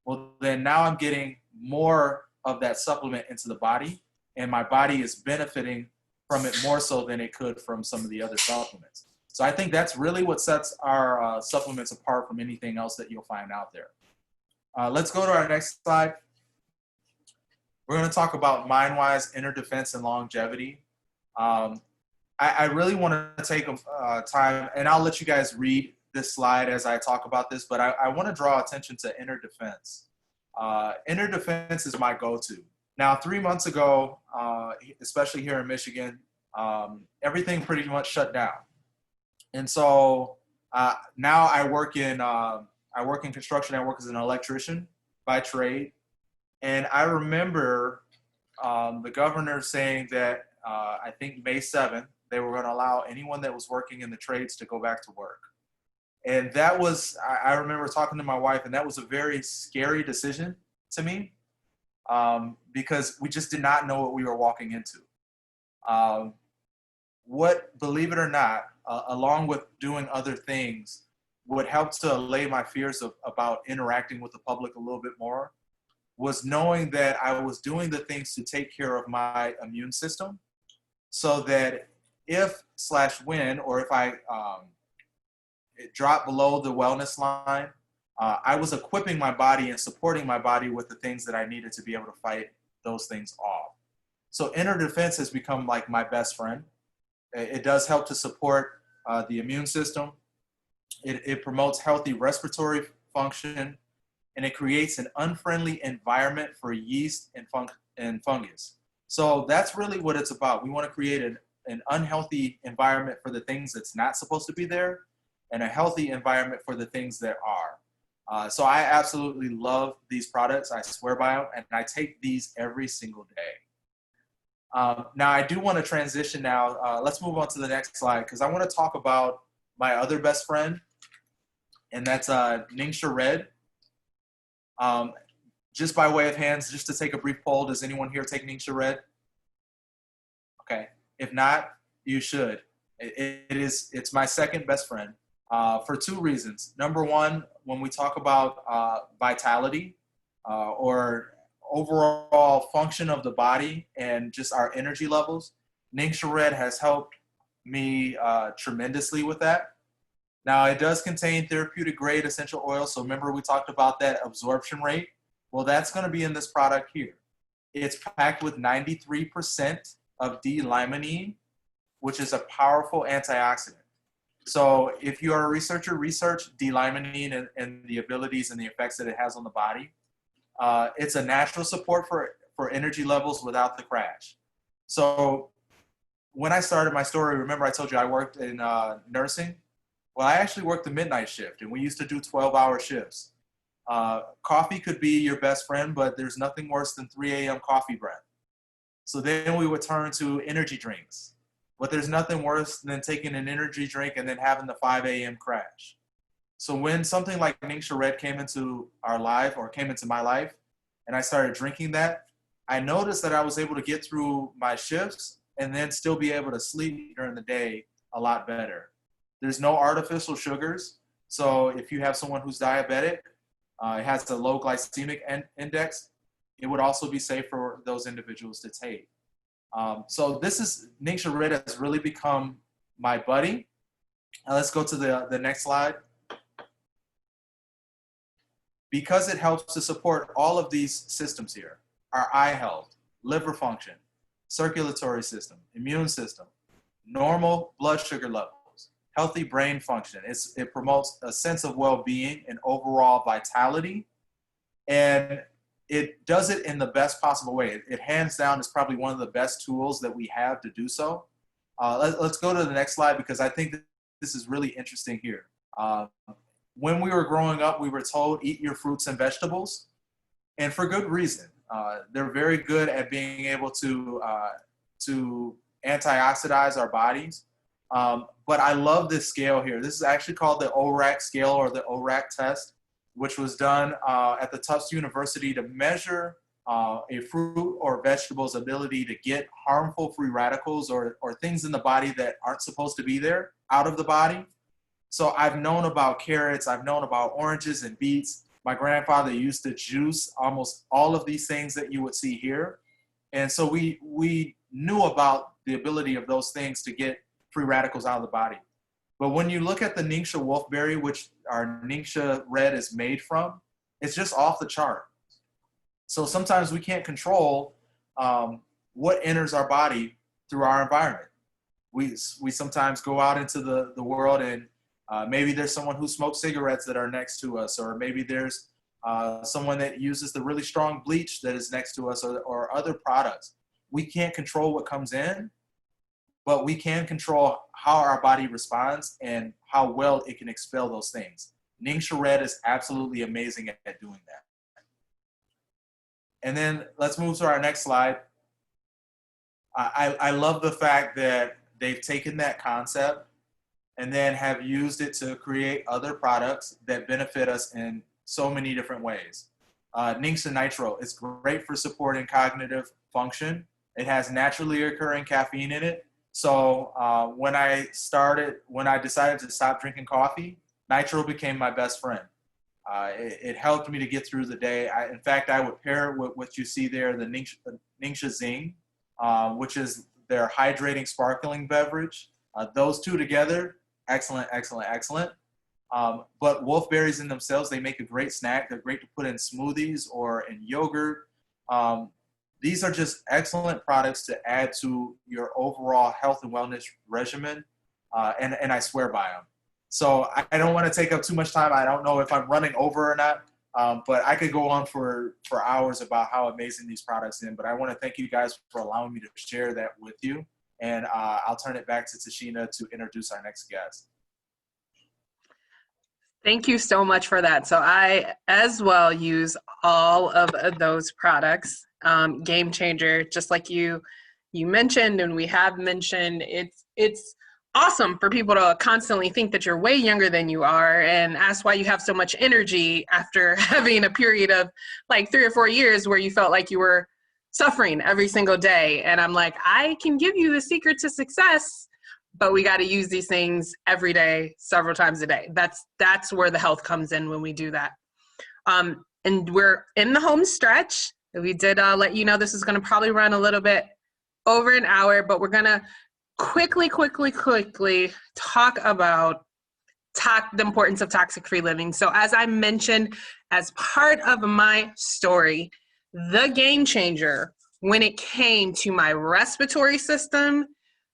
well then now I'm getting more of that supplement into the body, and my body is benefiting from it more so than it could from some of the other supplements. So I think that's really what sets our supplements apart from anything else that you'll find out there. Let's go to our next slide. We're going to talk about mind-wise, inner defense, and longevity. I really want to take time, and I'll let you guys read this slide as I talk about this, but I want to draw attention to inner defense. Inner defense is my go-to. Now, 3 months ago, especially here in Michigan, everything pretty much shut down. And so now I work in construction. I work as an electrician by trade. And I remember the governor saying that I think May 7th, they were going to allow anyone that was working in the trades to go back to work. And that was, I remember talking to my wife, and that was a very scary decision to me. Because we just did not know what we were walking into. Believe it or not, along with doing other things, what helped to allay my fears about interacting with the public a little bit more was knowing that I was doing the things to take care of my immune system, so that when I drop below the wellness line, I was equipping my body and supporting my body with the things that I needed to be able to fight those things off. So inner defense has become like my best friend. It does help to support the immune system. It promotes healthy respiratory function, and it creates an unfriendly environment for yeast and fungus. So that's really what it's about. We want to create an unhealthy environment for the things that's not supposed to be there, and a healthy environment for the things that are. So I absolutely love these products. I swear by them, and I take these every single day. Now I do want to transition now. Let's move on to the next slide, because I want to talk about my other best friend, and that's Ningxia Red. Just by way of hands, just to take a brief poll, does anyone here take Ningxia Red? Okay, if not, you should. It's my second best friend. For 2 reasons. Number one, when we talk about vitality or overall function of the body and just our energy levels, Ningxia Red has helped me tremendously with that. Now, it does contain therapeutic grade essential oil. So remember we talked about that absorption rate? Well, that's going to be in this product here. It's packed with 93% of D-limonene, which is a powerful antioxidant. So if you are a researcher, research D-limonene and the abilities and the effects that it has on the body. It's a natural support for energy levels without the crash. So when I started my story, remember I told you I worked in nursing? Well, I actually worked the midnight shift, and we used to do 12-hour shifts. Coffee could be your best friend, but there's nothing worse than 3 a.m. coffee breath. So then we would turn to energy drinks. But there's nothing worse than taking an energy drink and then having the 5 a.m. crash. So when something like Ningxia Red came into our life, or came into my life, and I started drinking that, I noticed that I was able to get through my shifts and then still be able to sleep during the day a lot better. There's no artificial sugars. So if you have someone who's diabetic, it has a low glycemic index, it would also be safe for those individuals to take. So Ningxia Red has really become my buddy. Now let's go to the next slide. Because it helps to support all of these systems here, our eye health, liver function, circulatory system, immune system, normal blood sugar levels, healthy brain function. It promotes a sense of well-being and overall vitality. And it does it in the best possible way. It hands down is probably one of the best tools that we have to do so. Let's go to the next slide, because I think that this is really interesting here. When we were growing up, we were told, eat your fruits and vegetables, and for good reason. They're very good at being able to antioxidize our bodies. But I love this scale here. This is actually called the ORAC scale, or the ORAC test, which was done at the Tufts University to measure a fruit or vegetable's ability to get harmful free radicals or things in the body that aren't supposed to be there out of the body. So I've known about carrots, I've known about oranges and beets. My grandfather used to juice almost all of these things that you would see here. And so we knew about the ability of those things to get free radicals out of the body. But when you look at the Ningxia wolfberry, which our Ningxia Red is made from, it's just off the chart. So sometimes we can't control what enters our body through our environment. We sometimes go out into the world, and maybe there's someone who smokes cigarettes that are next to us, or maybe there's someone that uses the really strong bleach that is next to us, or other products. We can't control what comes in, but we can control how our body responds and how well it can expel those things. Ningxia Red is absolutely amazing at doing that. And then let's move to our next slide. I love the fact that they've taken that concept and then have used it to create other products that benefit us in so many different ways. Ningxia Nitro is great for supporting cognitive function. It has naturally occurring caffeine in it. So when I decided to stop drinking coffee, Nitro became my best friend. It helped me to get through the day. In fact, I would pair it with what you see there, the Ningxia Zing, which is their hydrating sparkling beverage. Those two together, excellent, excellent, excellent. But wolfberries in themselves, they make a great snack. They're great to put in smoothies or in yogurt. These are just excellent products to add to your overall health and wellness regimen, and I swear by them. So I don't want to take up too much time. I don't know if I'm running over or not, but I could go on for hours about how amazing these products are. But I want to thank you guys for allowing me to share that with you. And I'll turn it back to Tashina to introduce our next guest. Thank you so much for that. So I, as well, use all of those products. Game changer, just like you mentioned, and we have mentioned, it's awesome for people to constantly think that you're way younger than you are and ask why you have so much energy after having a period of like 3 or 4 years where you felt like you were suffering every single day. And I'm like, I can give you the secret to success, but we got to use these things every day, several times a day. That's where the health comes in when we do that. And we're in the home stretch. We did let you know this is going to probably run a little bit over an hour, but we're gonna quickly talk about the importance of toxic-free living. So as I mentioned, as part of my story, the game changer when it came to my respiratory system,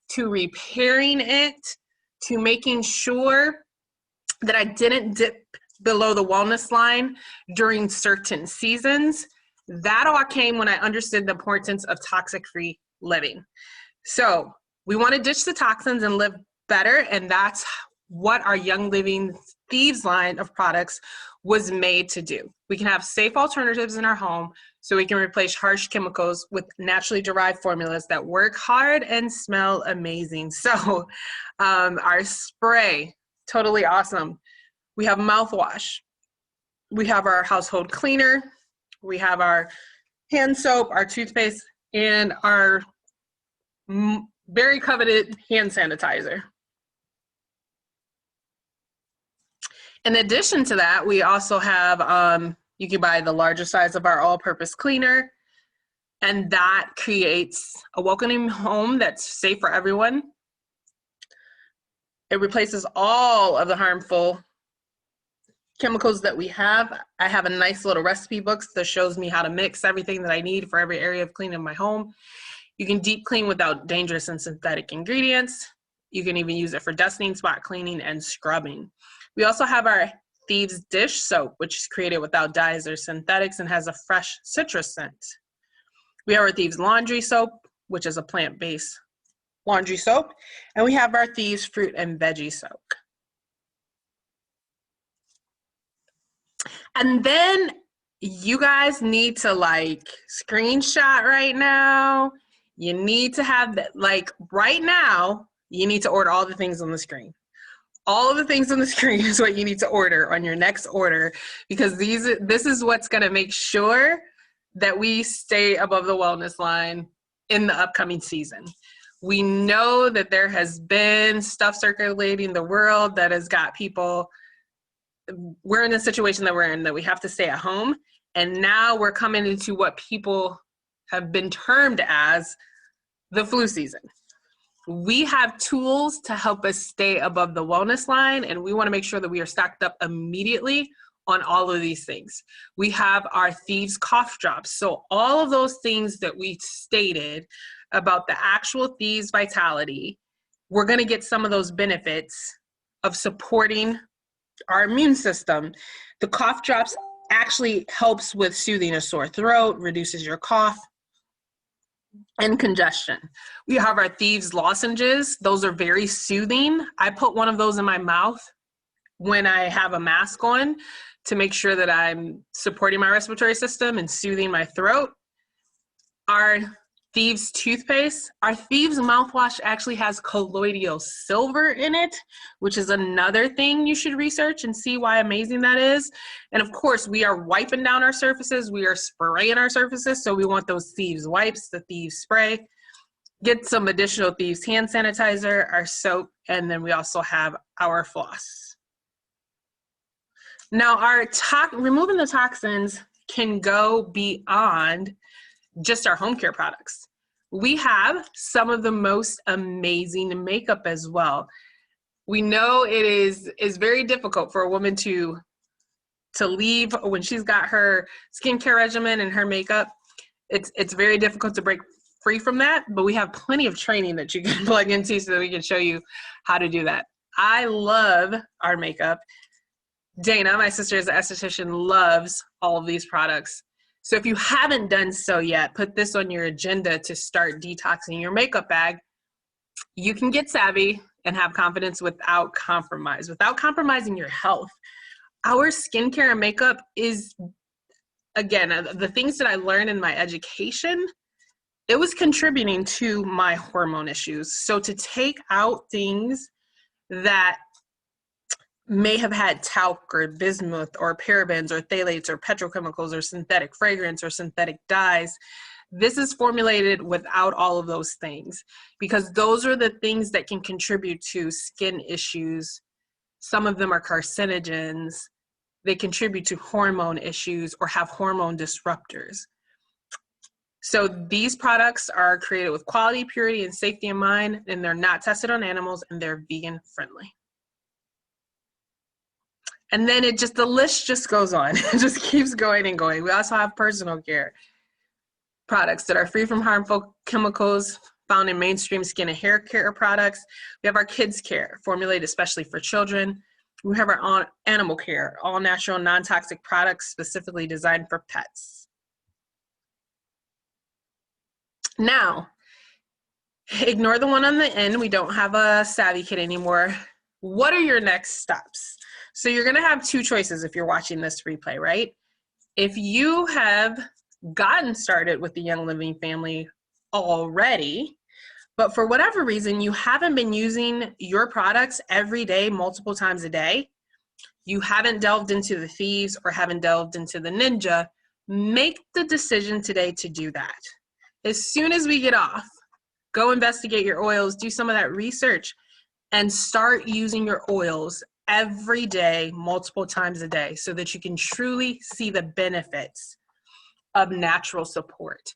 to repairing it, to making sure that I didn't dip below the wellness line during certain seasons, that all came when I understood the importance of toxic-free living. So we want to ditch the toxins and live better, and that's what our Young Living Thieves line of products was made to do. We can have safe alternatives in our home so we can replace harsh chemicals with naturally derived formulas that work hard and smell amazing. So our spray, totally awesome. We have mouthwash. We have our household cleaner. We have our hand soap, our toothpaste, and our very coveted hand sanitizer. In addition to that, we also have, you can buy the larger size of our all-purpose cleaner, and that creates a welcoming home that's safe for everyone. It replaces all of the harmful chemicals that we have. I have a nice little recipe book that shows me how to mix everything that I need for every area of cleaning my home. You can deep clean without dangerous and synthetic ingredients. You can even use it for dusting, spot cleaning, and scrubbing. We also have our Thieves dish soap, which is created without dyes or synthetics and has a fresh citrus scent. We have our Thieves laundry soap, which is a plant-based laundry soap. And we have our Thieves fruit and veggie soap. And then you guys need to screenshot right now. You need to have that, right now, you need to order all the things on the screen. All of the things on the screen is what you need to order on your next order, because this is what's gonna make sure that we stay above the wellness line in the upcoming season. We know that there has been stuff circulating the world that has got people, we're in the situation that we're in, that we have to stay at home. And now we're coming into what people have been termed as the flu season. We have tools to help us stay above the wellness line, and we want to make sure that we are stocked up immediately on all of these things. We have our Thieves cough drops. So all of those things that we stated about the actual Thieves vitality, we're going to get some of those benefits of supporting our immune system. The cough drops actually helps with soothing a sore throat, reduces your cough and congestion. We have our Thieves lozenges. Those are very soothing. I put one of those in my mouth when I have a mask on to make sure that I'm supporting my respiratory system and soothing my throat. Our Thieves toothpaste. Our Thieves mouthwash actually has colloidal silver in it, which is another thing you should research and see why amazing that is. And of course, we are wiping down our surfaces. We are spraying our surfaces. So we want those Thieves wipes, the Thieves spray. Get some additional Thieves hand sanitizer, our soap, and then we also have our floss. Now, removing the toxins can go beyond just our home care products. We have some of the most amazing makeup as well. We know it is very difficult for a woman to leave when she's got her skincare regimen and her makeup. It's very difficult to break free from that, but we have plenty of training that you can plug into so that we can show you how to do that. I love our makeup. Dana, my sister is an esthetician, loves all of these products. So if you haven't done so yet, put this on your agenda to start detoxing your makeup bag. You can get savvy and have confidence without compromise, without compromising your health. Our skincare and makeup is, again, the things that I learned in my education, it was contributing to my hormone issues. So to take out things that may have had talc or bismuth or parabens or phthalates or petrochemicals or synthetic fragrance or synthetic dyes, this is formulated without all of those things, because those are the things that can contribute to skin issues. Some of them are carcinogens. They contribute to hormone issues or have hormone disruptors. So these products are created with quality, purity, and safety in mind, and they're not tested on animals, and they're vegan friendly. And then the list just goes on. It just keeps going and going. We also have personal care products that are free from harmful chemicals found in mainstream skin and hair care products. We have our kids care, formulated especially for children. We have our own animal care, all natural, non-toxic products specifically designed for pets. Now, ignore the one on the end. We don't have a Savvy Kit anymore. What are your next steps? So you're gonna have two choices if you're watching this replay, right? If you have gotten started with the Young Living family already, but for whatever reason, you haven't been using your products every day, multiple times a day, you haven't delved into the Thieves or haven't delved into the Ninja, make the decision today to do that. As soon as we get off, go investigate your oils, do some of that research, and start using your oils every day, multiple times a day, so that you can truly see the benefits of natural support.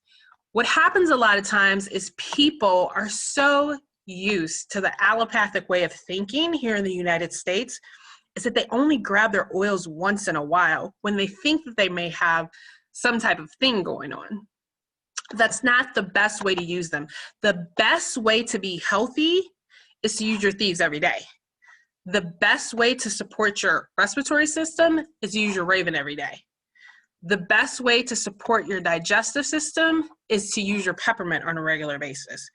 What happens a lot of times is people are so used to the allopathic way of thinking here in the United States is that they only grab their oils once in a while when they think that they may have some type of thing going on. That's not the best way to use them. The best way to be healthy is to use your Thieves every day. The best way to support your respiratory system is to use your Raven every day. The best way to support your digestive system is to use your peppermint on a regular basis.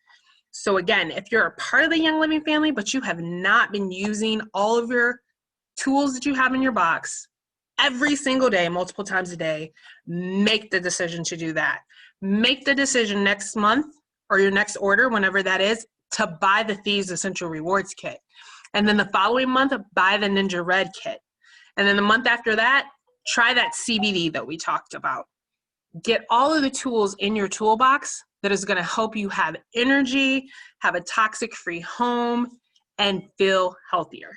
So again, if you're a part of the Young Living family, but you have not been using all of your tools that you have in your box every single day, multiple times a day, make the decision to do that. Make the decision next month or your next order, whenever that is, to buy the Thieves Essential Rewards Kit. And then the following month, buy the Ninja Red Kit. And then the month after that, try that CBD that we talked about. Get all of the tools in your toolbox that is going to help you have energy, have a toxic-free home, and feel healthier.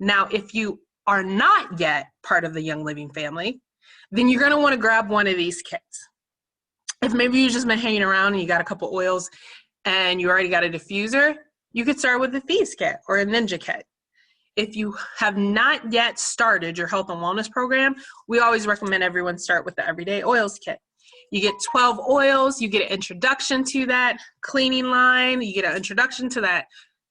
Now, if you are not yet part of the Young Living family, then you're going to want to grab one of these kits. If maybe you've just been hanging around and you got a couple oils and you already got a diffuser, you could start with the Thieves kit or a Ninja kit. If you have not yet started your health and wellness program, we always recommend everyone start with the Everyday Oils kit. You get 12 oils, you get an introduction to that cleaning line, you get an introduction to that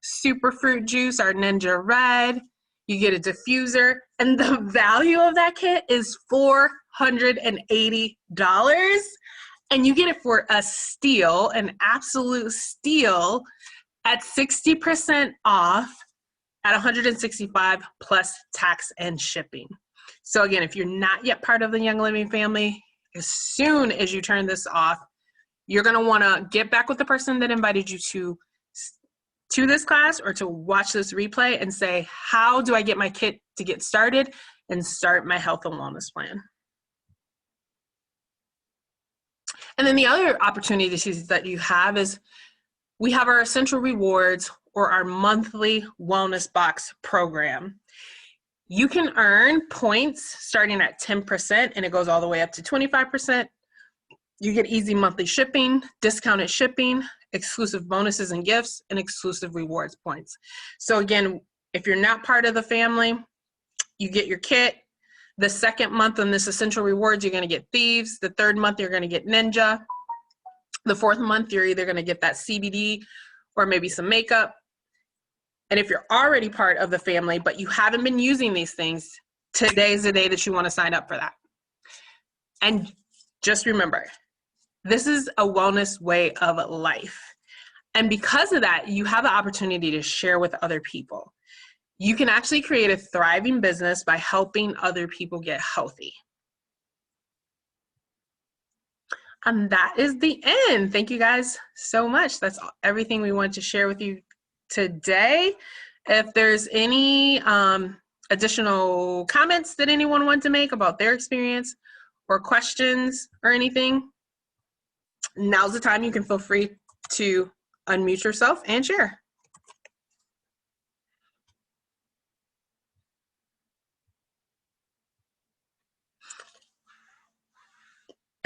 superfruit juice, our Ninja Red, you get a diffuser, and the value of that kit is $480. And you get it for a steal, an absolute steal, at 60% off at $165 plus tax and shipping. So again, if you're not yet part of the Young Living family, as soon as you turn this off, you're going to want to get back with the person that invited you to this class or to watch this replay and say, how do I get my kit to get started and start my health and wellness plan? And then the other opportunities that you have is we have our Essential Rewards or our monthly wellness box program. You can earn points starting at 10% and it goes all the way up to 25%. You get easy monthly shipping, discounted shipping, exclusive bonuses and gifts, and exclusive rewards points. So again, if you're not part of the family, you get your kit. The second month on this Essential Rewards, you're gonna get Thieves. The third month, you're gonna get Ninja. The fourth month, you're either gonna get that CBD or maybe some makeup. And if you're already part of the family, but you haven't been using these things, today's the day that you wanna sign up for that. And just remember, this is a wellness way of life. And because of that, you have the opportunity to share with other people. You can actually create a thriving business by helping other people get healthy. And that is the end. Thank you guys so much. That's everything we wanted to share with you today. If there's any additional comments that anyone wants to make about their experience or questions or anything, now's the time. You can feel free to unmute yourself and share.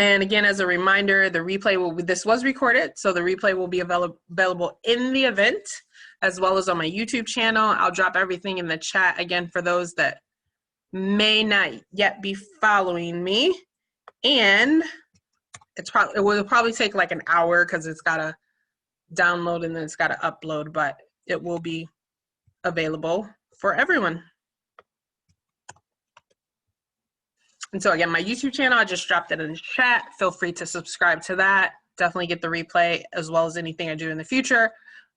And again, as a reminder, the replay this was recorded, so the replay will be available in the event, as well as on my YouTube channel. I'll drop everything in the chat again for those that may not yet be following me. And it will probably take like an hour because it's got to download and then it's got to upload, but it will be available for everyone. And so again, my YouTube channel, I just dropped it in the chat. Feel free to subscribe to that. Definitely get the replay as well as anything I do in the future.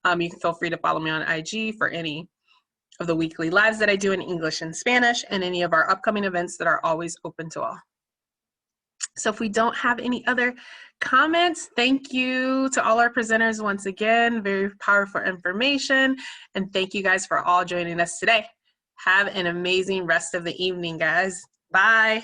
You can feel free to follow me on IG for any of the weekly lives that I do in English and Spanish, and any of our upcoming events that are always open to all. So if we don't have any other comments, thank you to all our presenters once again. Very powerful information. And thank you guys for all joining us today. Have an amazing rest of the evening, guys. Bye.